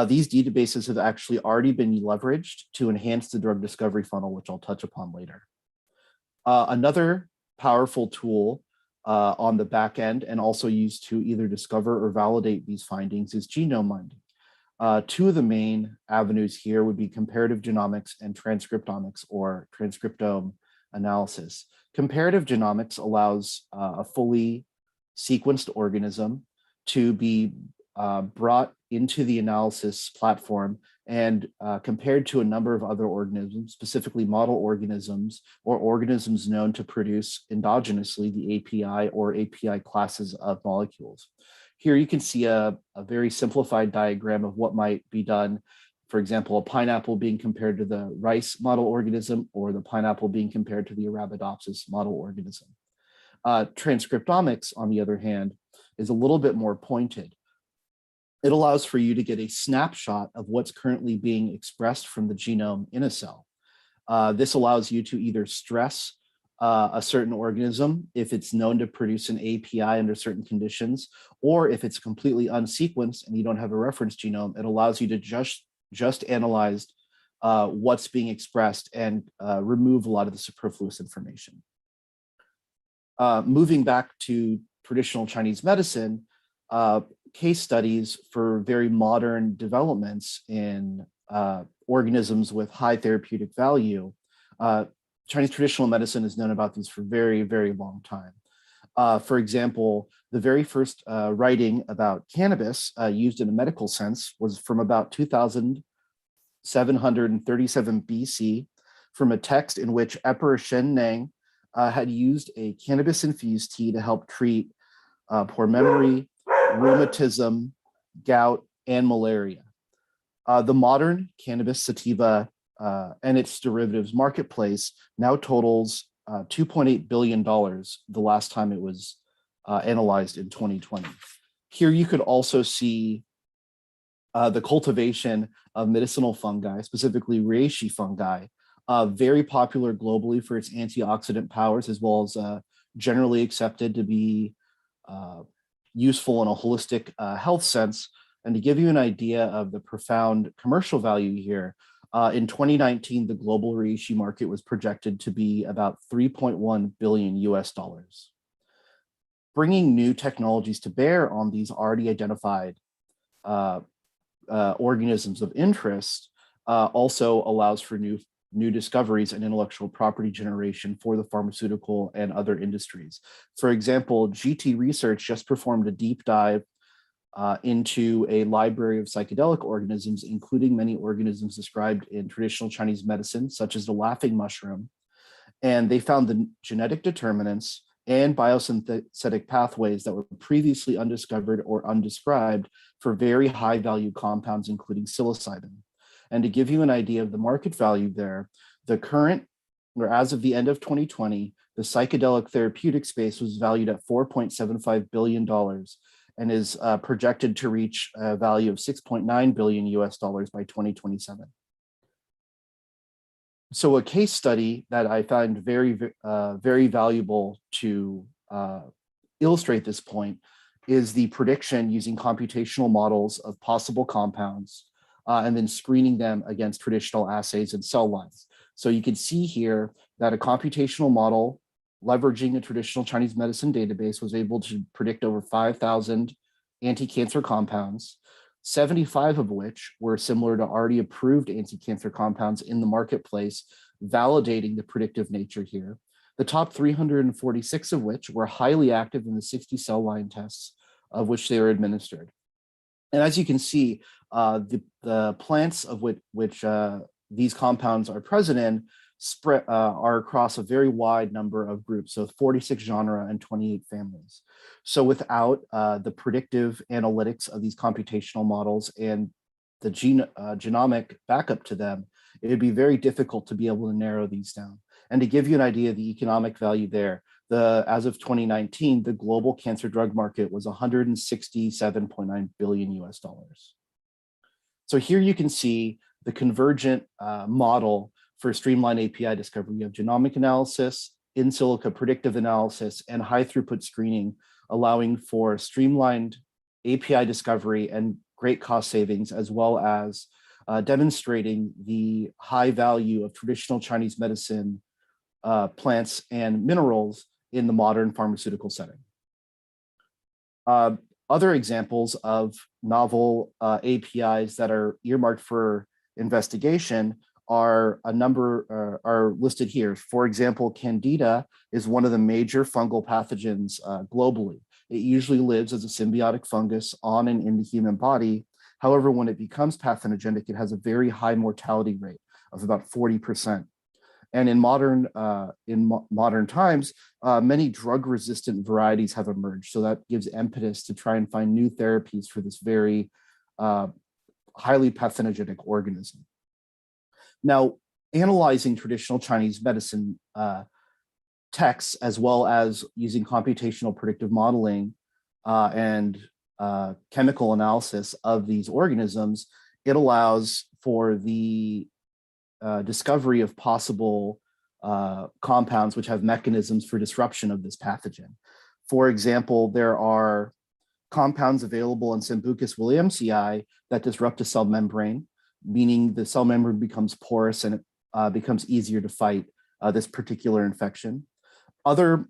These databases have actually already been leveraged to enhance the drug discovery funnel, which I'll touch upon later. Another powerful tool on the back end and also used to either discover or validate these findings is genome mining. Two of the main avenues here would be comparative genomics and transcriptomics, or transcriptome analysis. Comparative genomics allows a fully sequenced organism to be brought into the analysis platform and compared to a number of other organisms, specifically model organisms or organisms known to produce endogenously the API or API classes of molecules. Here you can see a very simplified diagram of what might be done. For example, a pineapple being compared to the rice model organism, or the pineapple being compared to the Arabidopsis model organism. Transcriptomics, on the other hand, is a little bit more pointed. It allows for you to get a snapshot of what's currently being expressed from the genome in a cell. This allows you to either stress a certain organism if it's known to produce an API under certain conditions, or if it's completely unsequenced and you don't have a reference genome, it allows you to just analyze what's being expressed and remove a lot of the superfluous information. Moving back to traditional Chinese medicine, case studies for very modern developments in organisms with high therapeutic value. Chinese traditional medicine has known about these for very, very long time. For example, the very first writing about cannabis used in a medical sense was from about 2737 BC, from a text in which Emperor Shen Nang had used a cannabis-infused tea to help treat poor memory, rheumatism, gout, and malaria. The modern cannabis sativa and its derivatives marketplace now totals $2.8 billion the last time it was analyzed in 2020. Here you could also see the cultivation of medicinal fungi, specifically reishi fungi, very popular globally for its antioxidant powers, as well as generally accepted to be useful in a holistic health sense. And to give you an idea of the profound commercial value here, in 2019, the global reishi market was projected to be about $3.1 billion US. Bringing new technologies to bear on these already identified organisms of interest also allows for new discoveries and intellectual property generation for the pharmaceutical and other industries. For example, GT Research just performed a deep dive into a library of psychedelic organisms, including many organisms described in traditional Chinese medicine, such as the laughing mushroom. And they found the genetic determinants and biosynthetic pathways that were previously undiscovered or undescribed for very high value compounds, including psilocybin. And to give you an idea of the market value there, the current, or as of the end of 2020, the psychedelic therapeutic space was valued at $4.75 billion and is projected to reach a value of $6.9 billion US by 2027. So a case study that I find very, very valuable to illustrate this point is the prediction using computational models of possible compounds and then screening them against traditional assays and cell lines. So you can see here that a computational model leveraging a traditional Chinese medicine database was able to predict over 5,000 anti-cancer compounds, 75 of which were similar to already approved anti-cancer compounds in the marketplace, validating the predictive nature here. The top 346 of which were highly active in the 60 cell line tests of which they were administered. And as you can see, the plants of which these compounds are present in are across a very wide number of groups, so 46 genera and 28 families. So without the predictive analytics of these computational models and the genomic backup to them, it would be very difficult to be able to narrow these down. And to give you an idea of the economic value there, as of 2019, the global cancer drug market was $167.9 billion US. So here you can see the convergent model for streamlined API discovery. You have genomic analysis, in silico predictive analysis, and high throughput screening, allowing for streamlined API discovery and great cost savings, as well as demonstrating the high value of traditional Chinese medicine plants and minerals in the modern pharmaceutical setting. Other examples of novel APIs that are earmarked for investigation are listed here. For example, Candida is one of the major fungal pathogens globally. It usually lives as a symbiotic fungus on and in the human body. However, when it becomes pathogentic, it has a very high mortality rate of about 40%. And in modern times, many drug-resistant varieties have emerged. So that gives impetus to try and find new therapies for this very highly pathogenic organism. Now, analyzing traditional Chinese medicine texts, as well as using computational predictive modeling and chemical analysis of these organisms, it allows for the discovery of possible compounds which have mechanisms for disruption of this pathogen. For example, there are compounds available in Sambucus williamsii that disrupt a cell membrane, meaning the cell membrane becomes porous and it becomes easier to fight this particular infection. Other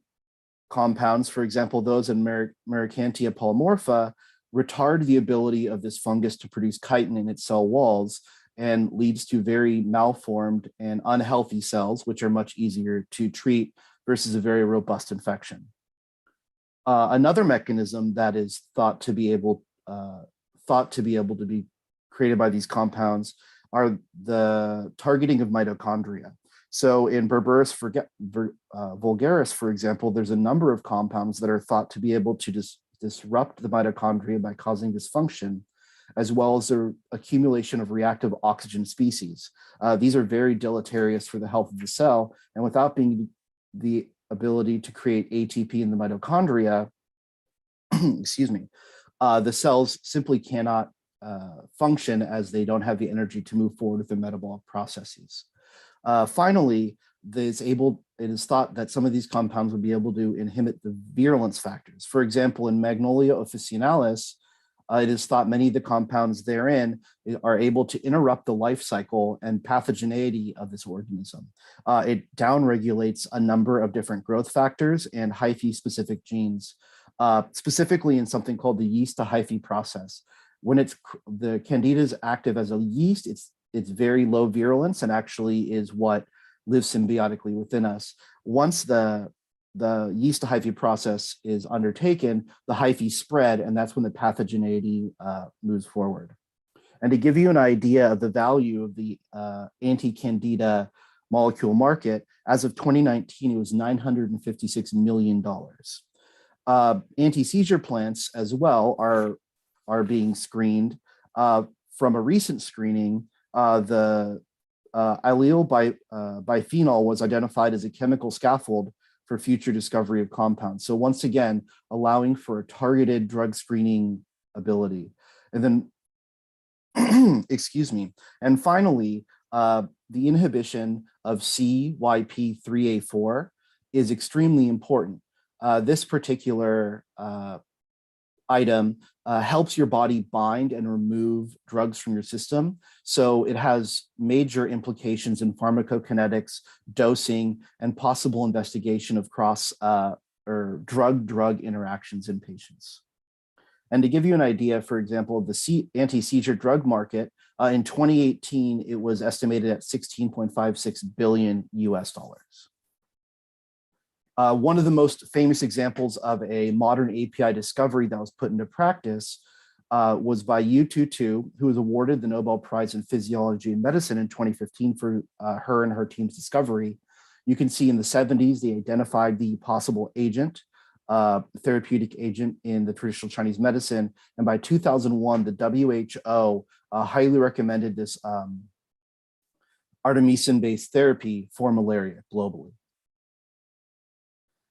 compounds, for example, those in Mercantia polymorpha, retard the ability of this fungus to produce chitin in its cell walls and leads to very malformed and unhealthy cells, which are much easier to treat versus a very robust infection. Another mechanism that is thought to be able to be created by these compounds are the targeting of mitochondria. So in Berberis vulgaris, for example, there's a number of compounds that are thought to be able to disrupt the mitochondria by causing dysfunction, as well as the accumulation of reactive oxygen species. These are very deleterious for the health of the cell, and without being the ability to create ATP in the mitochondria, excuse me, the cells simply cannot function as they don't have the energy to move forward with their metabolic processes. Finally, it is thought that some of these compounds would be able to inhibit the virulence factors. For example, in Magnolia officinalis, it is thought many of the compounds therein are able to interrupt the life cycle and pathogeneity of this organism. It downregulates a number of different growth factors and hyphae-specific genes, specifically in something called the yeast to hyphae process. When the Candida is active as a yeast, it's very low virulence and actually is what lives symbiotically within us. Once the yeast to hyphae process is undertaken, the hyphae spread, and that's when the pathogeneity moves forward. And to give you an idea of the value of the anti-Candida molecule market, as of 2019, it was $956 million. Anti-seizure plants as well are being screened. From a recent screening, the allyl biphenol was identified as a chemical scaffold for future discovery of compounds. So once again, allowing for a targeted drug screening ability. And then, excuse me, and finally, the inhibition of CYP3A4 is extremely important. This particular item helps your body bind and remove drugs from your system. So it has major implications in pharmacokinetics, dosing, and possible investigation of cross or drug-drug interactions in patients. And to give you an idea, for example, of the anti-seizure drug market, in 2018, it was estimated at $16.56 billion US. One of the most famous examples of a modern API discovery that was put into practice was by Yu Tu, who was awarded the Nobel Prize in Physiology and Medicine in 2015 for her and her team's discovery. You can see in the 70s, they identified the possible agent, therapeutic agent in the traditional Chinese medicine. And by 2001, the WHO highly recommended this artemisinin-based therapy for malaria globally.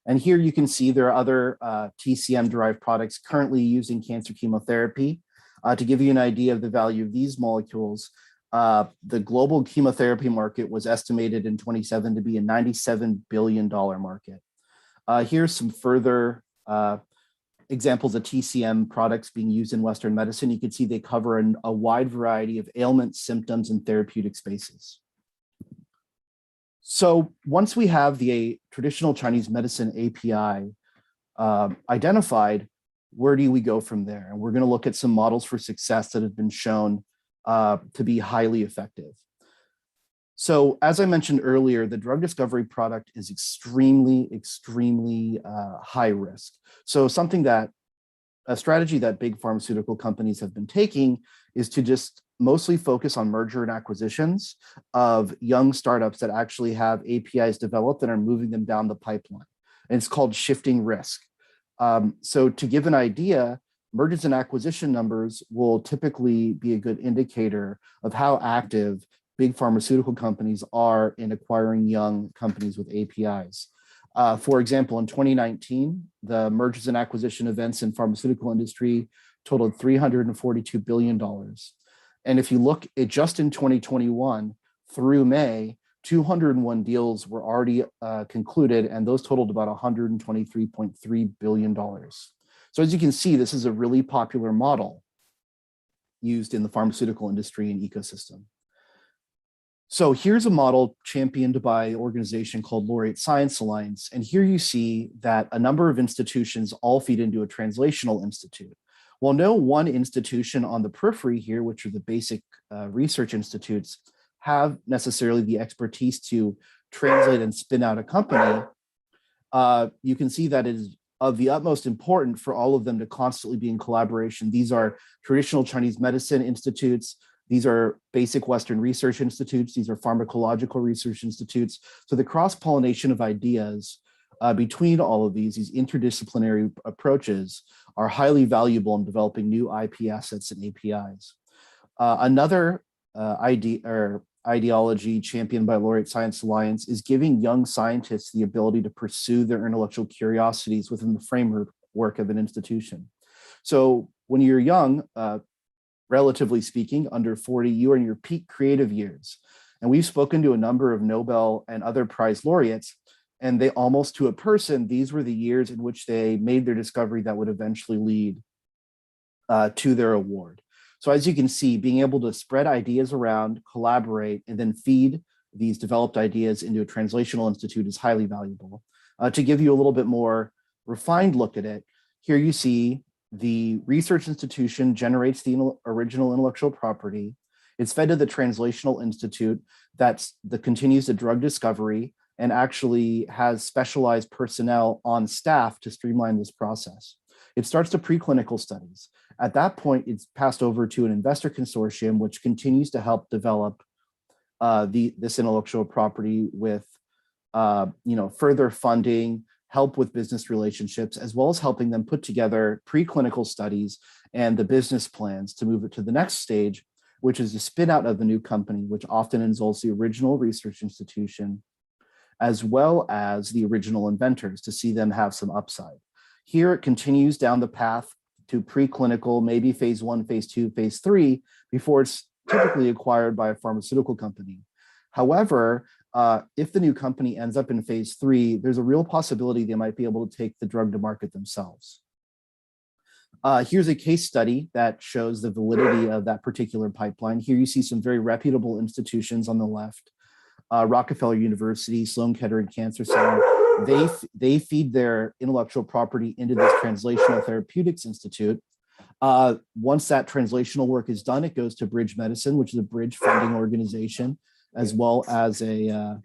And here you can see there are other TCM-derived products currently used in cancer chemotherapy. To give you an idea of the value of these molecules, the global chemotherapy market was estimated in 2017 to be a $97 billion market. Here's some further examples of TCM products being used in Western medicine. You can see they cover a wide variety of ailments, symptoms, and therapeutic spaces. So once we have the traditional Chinese medicine API identified, where do we go from there? And we're going to look at some models for success that have been shown to be highly effective. So as I mentioned earlier, the drug discovery product is extremely high risk. So a strategy that big pharmaceutical companies have been taking is to just mostly focus on merger and acquisitions of young startups that actually have APIs developed and are moving them down the pipeline. And it's called shifting risk. So to give an idea, mergers and acquisition numbers will typically be a good indicator of how active big pharmaceutical companies are in acquiring young companies with APIs. For example, in 2019, the mergers and acquisition events in pharmaceutical industry totaled $342 billion. And if you look at just in 2021 through May, 201 deals were already concluded, and those totaled about $123.3 billion. So as you can see, this is a really popular model used in the pharmaceutical industry and ecosystem. So here's a model championed by an organization called Laureate Science Alliance. And here you see that a number of institutions all feed into a translational institute. While no one institution on the periphery here, which are the basic research institutes, have necessarily the expertise to translate and spin out a company, you can see that it is of the utmost importance for all of them to constantly be in collaboration. These are traditional Chinese medicine institutes. These are basic Western research institutes. These are pharmacological research institutes. So the cross-pollination of ideas between all of these interdisciplinary approaches are highly valuable in developing new IP assets and APIs. Another ideology championed by Laureate Science Alliance is giving young scientists the ability to pursue their intellectual curiosities within the framework of an institution. So when you're young, relatively speaking, under 40, you are in your peak creative years. And we've spoken to a number of Nobel and other prize laureates, and they almost to a person, these were the years in which they made their discovery that would eventually lead to their award. So as you can see, being able to spread ideas around, collaborate, and then feed these developed ideas into a translational institute is highly valuable. To give you a little bit more refined look at it, here you see the research institution generates the original intellectual property. It's fed to the translational institute that continues the drug discovery and actually has specialized personnel on staff to streamline this process. It starts the preclinical studies. At that point, it's passed over to an investor consortium, which continues to help develop this intellectual property with further funding, help with business relationships, as well as helping them put together preclinical studies and the business plans to move it to the next stage, which is the spin out of the new company, which often involves the original research institution, as well as the original inventors to see them have some upside. Here it continues down the path to preclinical, maybe phase 1, phase 2, phase 3, before it's typically acquired by a pharmaceutical company. However, if the new company ends up in phase 3, there's a real possibility they might be able to take the drug to market themselves. Here's a case study that shows the validity of that particular pipeline. Here you see some very reputable institutions on the left. Rockefeller University, Sloan Kettering Cancer Center, they feed their intellectual property into this Translational Therapeutics Institute. Once that translational work is done, it goes to Bridge Medicine, which is a bridge funding organization, as well as a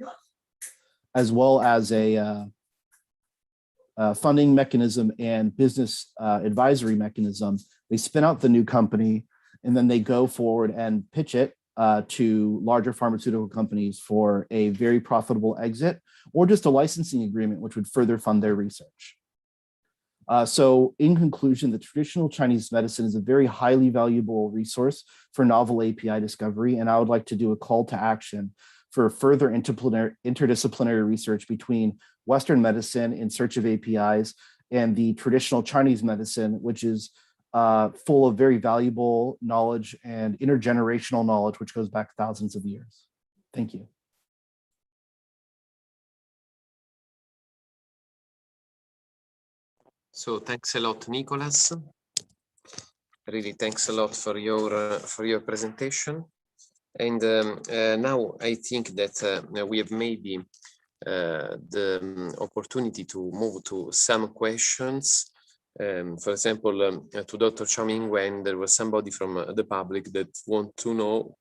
funding mechanism and business advisory mechanism, they spin out the new company, and then they go forward and pitch it to larger pharmaceutical companies for a very profitable exit, or just a licensing agreement, which would further fund their research. So in conclusion, the traditional Chinese medicine is a very highly valuable resource for novel API discovery, and I would like to do a call to action for further interdisciplinary research between Western medicine in search of APIs and the traditional Chinese medicine, which is full of very valuable knowledge and intergenerational knowledge, which goes back thousands of years. Thank you. So thanks a lot, Nicholas. Really, thanks a lot for your presentation. And now I think that we have maybe the opportunity to move to some questions. For example, to Dr. Chaoming, when there was somebody from the public that want to know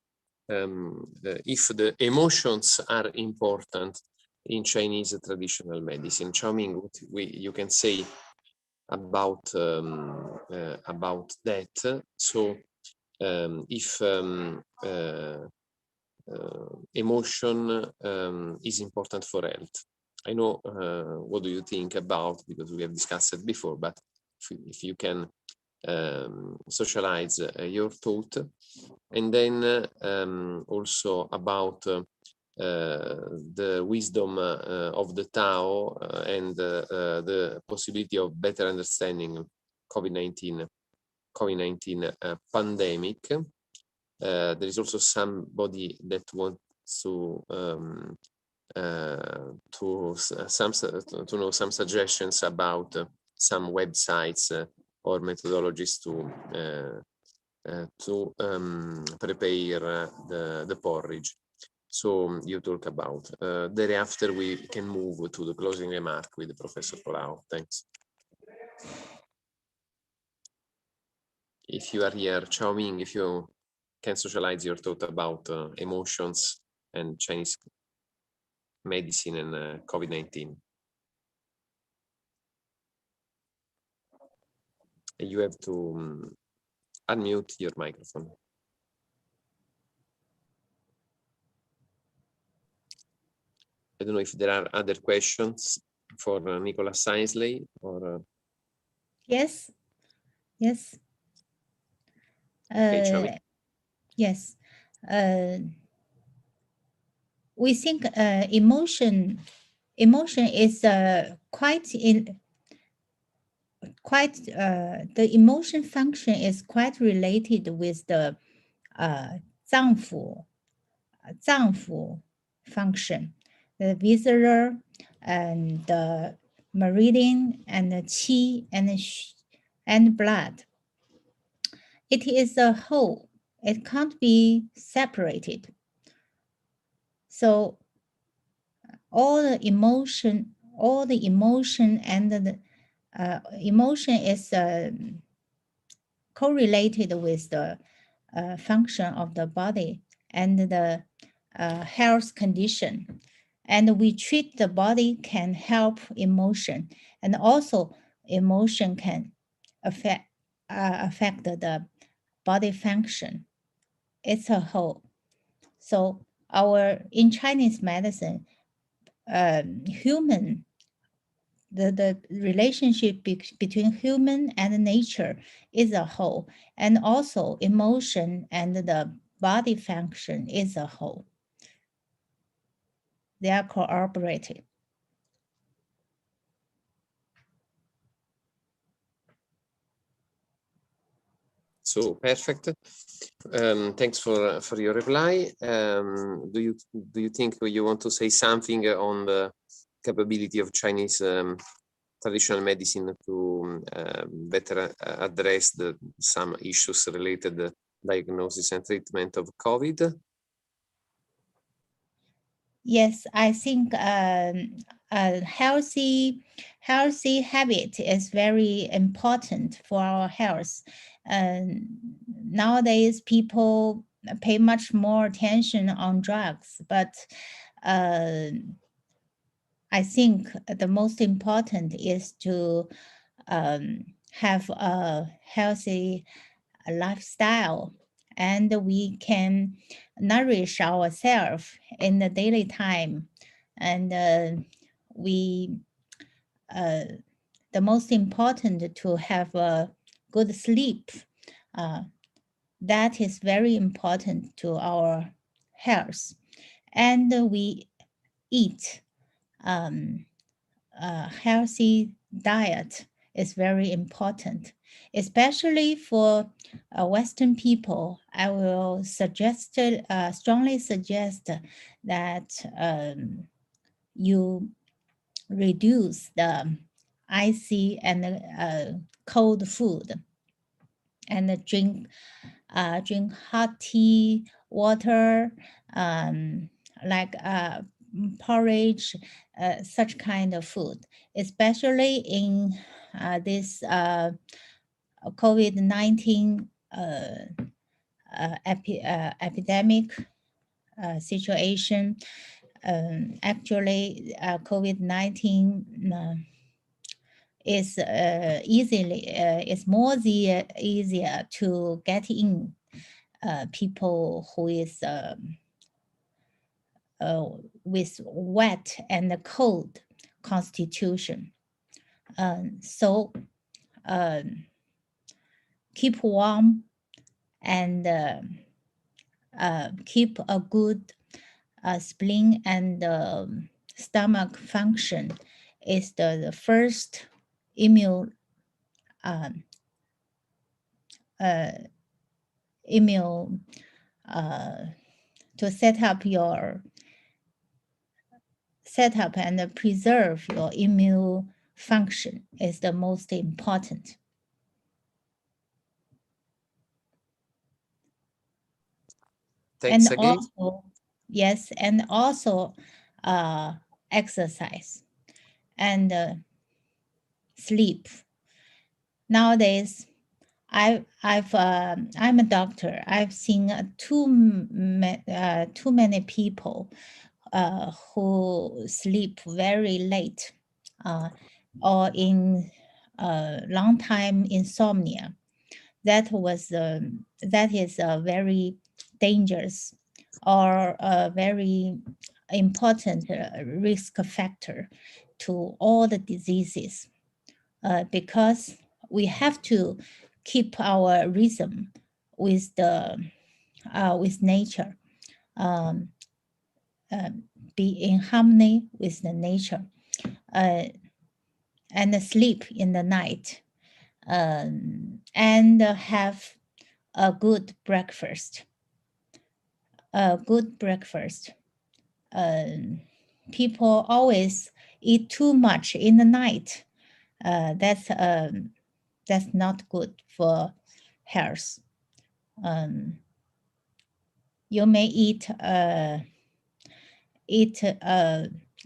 if the emotions are important in Chinese traditional medicine. Chaoming, what you can say about that. So if emotion is important for health. I know what do you think about, because we have discussed it before, but if you can socialize your thought. And then also about the wisdom of the Tao and the possibility of better understanding COVID-19 pandemic. There is also somebody that wants to know some suggestions about some websites or methodologies to prepare the porridge. So you talk about. Thereafter, we can move to the closing remark with Professor Palau. Thanks. If you are here, Chaoming, if you can socialize your thought about emotions and Chinese medicine and COVID-19. You have to unmute your microphone. I don't know if there are other questions for Nicholas Ainslie or. Yes. Yes. Okay, yes. We think emotion is the emotion function is quite related with the 脏腑 function, the visceral and the meridian and the qi and blood. It is a whole. It can't be separated. So all the emotion and the emotion is correlated with the function of the body and the health condition. And we treat the body can help emotion, and also emotion can affect the body function. It's a whole. So in Chinese medicine, human, the relationship between human and nature is a whole, and also emotion and the body function is a whole. They are cooperative. So perfect. Thanks for your reply. Do you think you want to say something on the capability of Chinese traditional medicine to better address some issues related to diagnosis and treatment of COVID? Yes, I think a healthy habit is very important for our health. Nowadays, people pay much more attention on drugs, but I I think the most important is to have a healthy lifestyle, and we can nourish ourselves in the daily time. And the most important to have a good sleep. That is very important to our health. And we eat a healthy diet is very important, especially for Western people. I will suggest, strongly suggest that you reduce the icy and cold food, and drink hot tea, water, like porridge, such kind of food, especially in this COVID-19 epidemic situation. Actually, COVID-19 is it's more easier to get in people who is with wet and cold constitution. So keep warm and keep a good spleen and stomach function is the first immune to set up and preserve your immune function is the most important. Thanks and again. Also, yes, and also exercise and sleep. Nowadays, I'm a doctor. I've seen too many people who sleep very late, or in long time insomnia. That is a very dangerous or a very important risk factor to all the diseases, because we have to keep our rhythm with with nature, be in harmony with the nature, and sleep in the night, and have a good breakfast. People always eat too much in the night. That's not good for health. You may eat a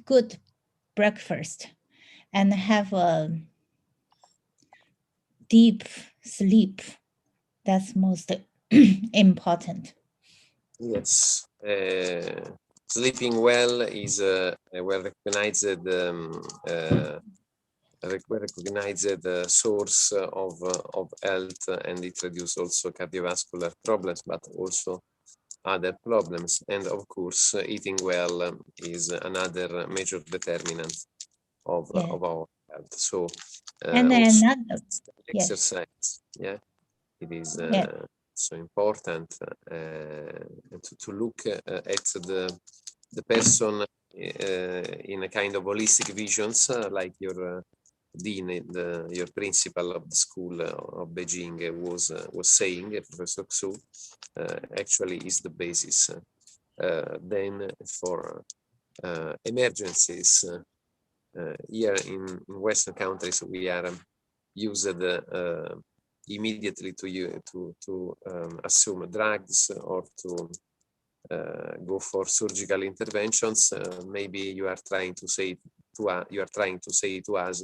good breakfast and have a deep sleep. That's most important. Yes, sleeping well is well recognized source of health, and it reduces also cardiovascular problems, but also other problems. And of course, eating well is another major determinant of our health. So and also another exercise, yeah, it is so important to look at the person in a kind of holistic visions, like your dean, your principal of the school of Beijing was saying, Professor Xu, actually is the basis. Then for emergencies, here in Western countries, we are used immediately to assume drugs or to go for surgical interventions. Maybe you are trying to say to us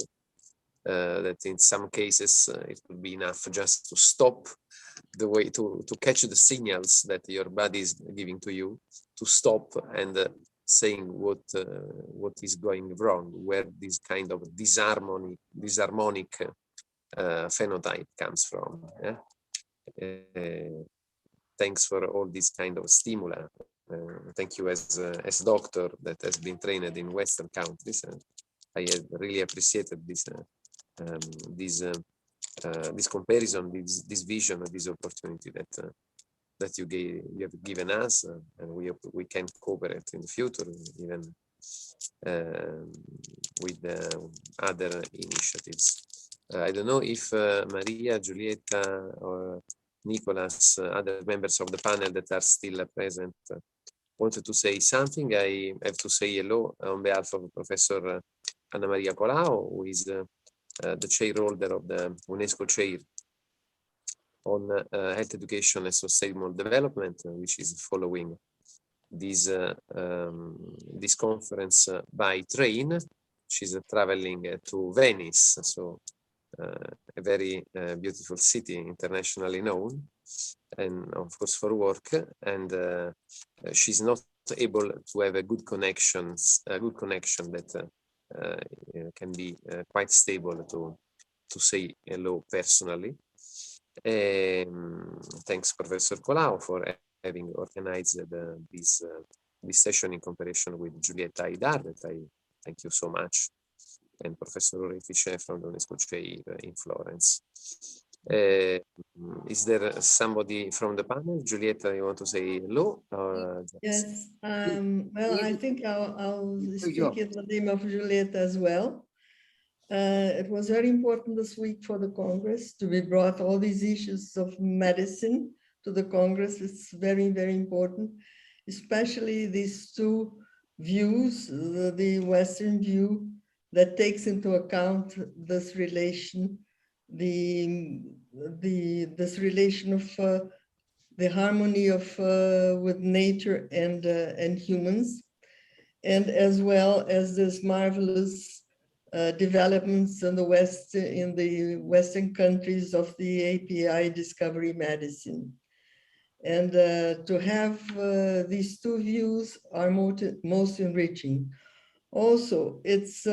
that in some cases it would be enough just to stop the way to catch the signals that your body is giving to you, to stop and saying what is going wrong, where this kind of disharmonic phenotype comes from. Yeah? Thanks for all these kind of stimuli. Thank you as doctor that has been trained in Western countries. I really appreciated this comparison, this vision, this opportunity that you have given us, and we hope we can cooperate in the future, even with other initiatives. I don't know if Maria, Giulietta, or Nicolas, other members of the panel that are still present, wanted to say something. I have to say hello on behalf of Professor Anna Maria Colau, who is the chair holder of the UNESCO Chair on Health Education and Sustainable Development, which is following this conference by train. She's traveling to Venice, so a very beautiful city, internationally known, and of course for work. And she's not able to have a good connection that can be quite stable to say hello personally. Thanks, Professor Colau, for having organized this session in cooperation with Giulietta Aidar, that I thank you so much, and Professor Ritieni from the UNESCO Chair in Florence. Is there somebody from the panel? Giulietta, you want to say hello? Yes, well, I think I'll speak in the name of Giulietta as well. It was very important this week for the Congress to be brought all these issues of medicine to the Congress. It's very, very important, especially these two views, the Western view that takes into account this relation, this relation of the harmony of with nature and humans, and as well as this marvelous developments in the Western countries of the API discovery medicine. And to have these two views are most enriching. Also, it's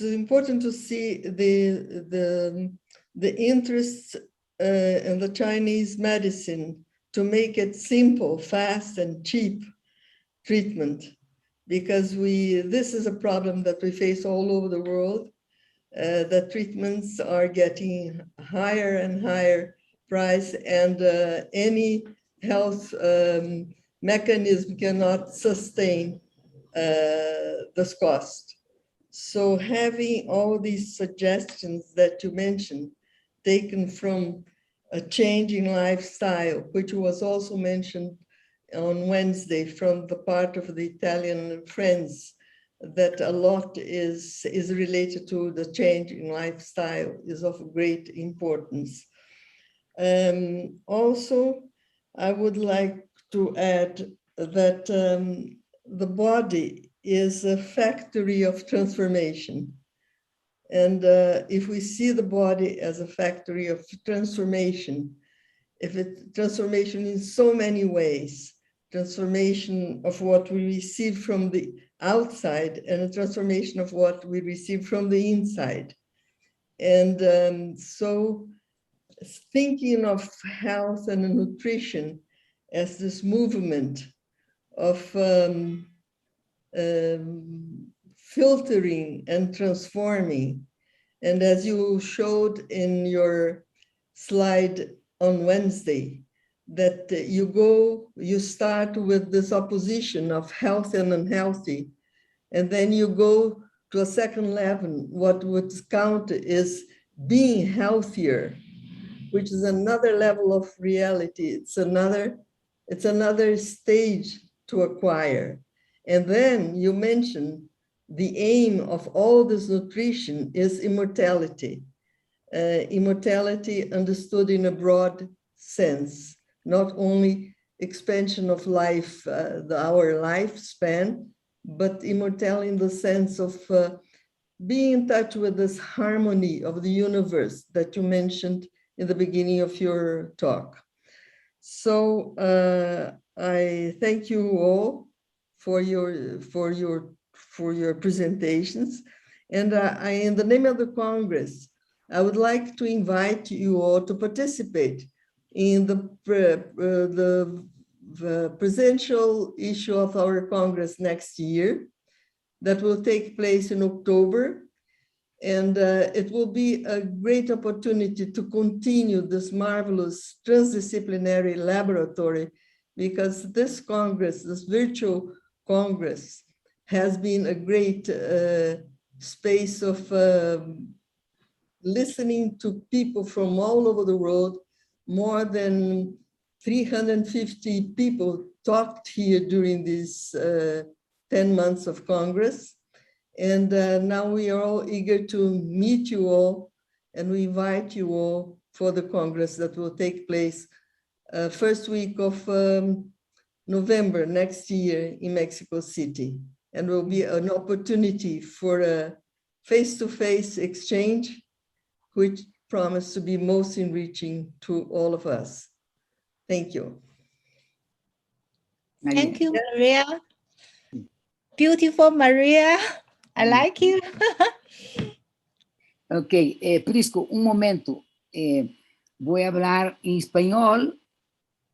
important to see the interests in the Chinese medicine to make it simple, fast, and cheap treatment, because this is a problem that we face all over the world. That treatments are getting higher and higher price, and any health mechanism cannot sustain this cost. So having all these suggestions that you mentioned, taken from a changing lifestyle, which was also mentioned on Wednesday from the part of the Italian friends, that a lot is related to the change in lifestyle, is of great importance. Also, I would like to add that the body is a factory of transformation. And if we see the body as a factory of transformation, transformation in so many ways, transformation of what we receive from the outside and a transformation of what we receive from the inside. And so thinking of health and nutrition as this movement of filtering and transforming. And as you showed in your slide on Wednesday, that you start with this opposition of health and unhealthy, and then you go to a second level. What would count is being healthier, which is another level of reality. It's another stage to acquire. And then you mentioned the aim of all this nutrition is immortality. Immortality understood in a broad sense, not only expansion of life, our lifespan, but immortality in the sense of being in touch with this harmony of the universe that you mentioned in the beginning of your talk. So I thank you all for your presentations. And in the name of the Congress, I would like to invite you all to participate in the presidential issue of our Congress next year that will take place in October. And it will be a great opportunity to continue this marvelous transdisciplinary laboratory, because this Congress, this virtual Congress, has been a great space of listening to people from all over the world. More than 350 people talked here during these 10 months of Congress. And now we are all eager to meet you all, and we invite you all for the Congress that will take place first week of November next year in Mexico City. And will be an opportunity for a face-to-face exchange, which promise to be most enriching to all of us. Thank you. Thank you, Maria. Beautiful Maria. I like you. Ok, Prisco, un momento. Voy a hablar en español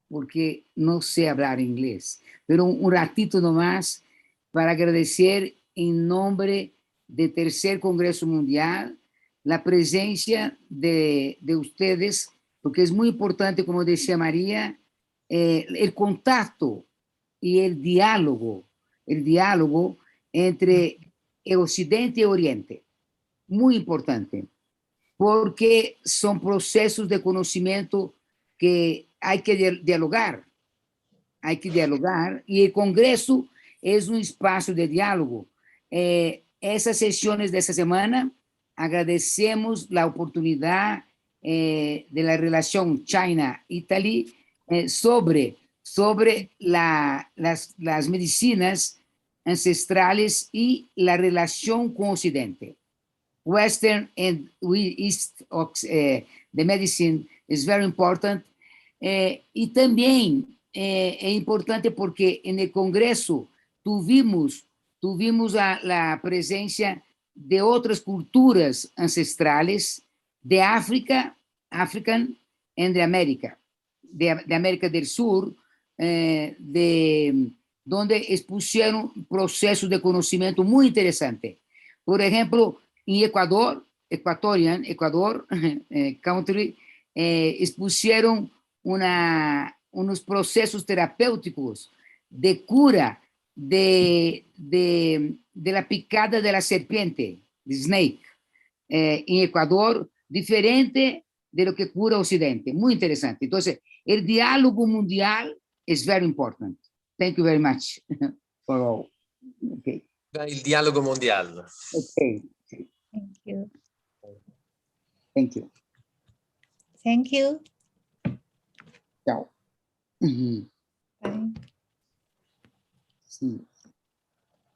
porque no sé hablar inglés, pero un ratito nomás para agradecer en nombre del Tercer Congreso Mundial la presencia de ustedes, porque es muy importante, como decía María, el contacto y el diálogo entre el Occidente y el Oriente. Muy importante, porque son procesos de conocimiento que hay que dialogar. Hay que dialogar, y el Congreso es un espacio de diálogo. Esas sesiones de esta semana, agradecemos la oportunidad de la relación China-Italy sobre las medicinas ancestrales y la relación con Occidente. Western and East the medicine is very important. Y también es importante porque en el Congreso tuvimos la presencia de otras culturas ancestrales de África, African, and de América, de América del Sur, donde expusieron procesos de conocimiento muy interesantes. Por ejemplo, en Ecuador country, expusieron unos procesos terapéuticos de cura de la picada de la serpiente, de snake, en Ecuador, diferente de lo que cura Occidente. Muy interesante. Entonces, el diálogo mundial is very important. Thank you very much for all. Okay. Il dialogo mondiale. Okay. Thank you. Thank you. Thank you. Ciao. Bye. Sí.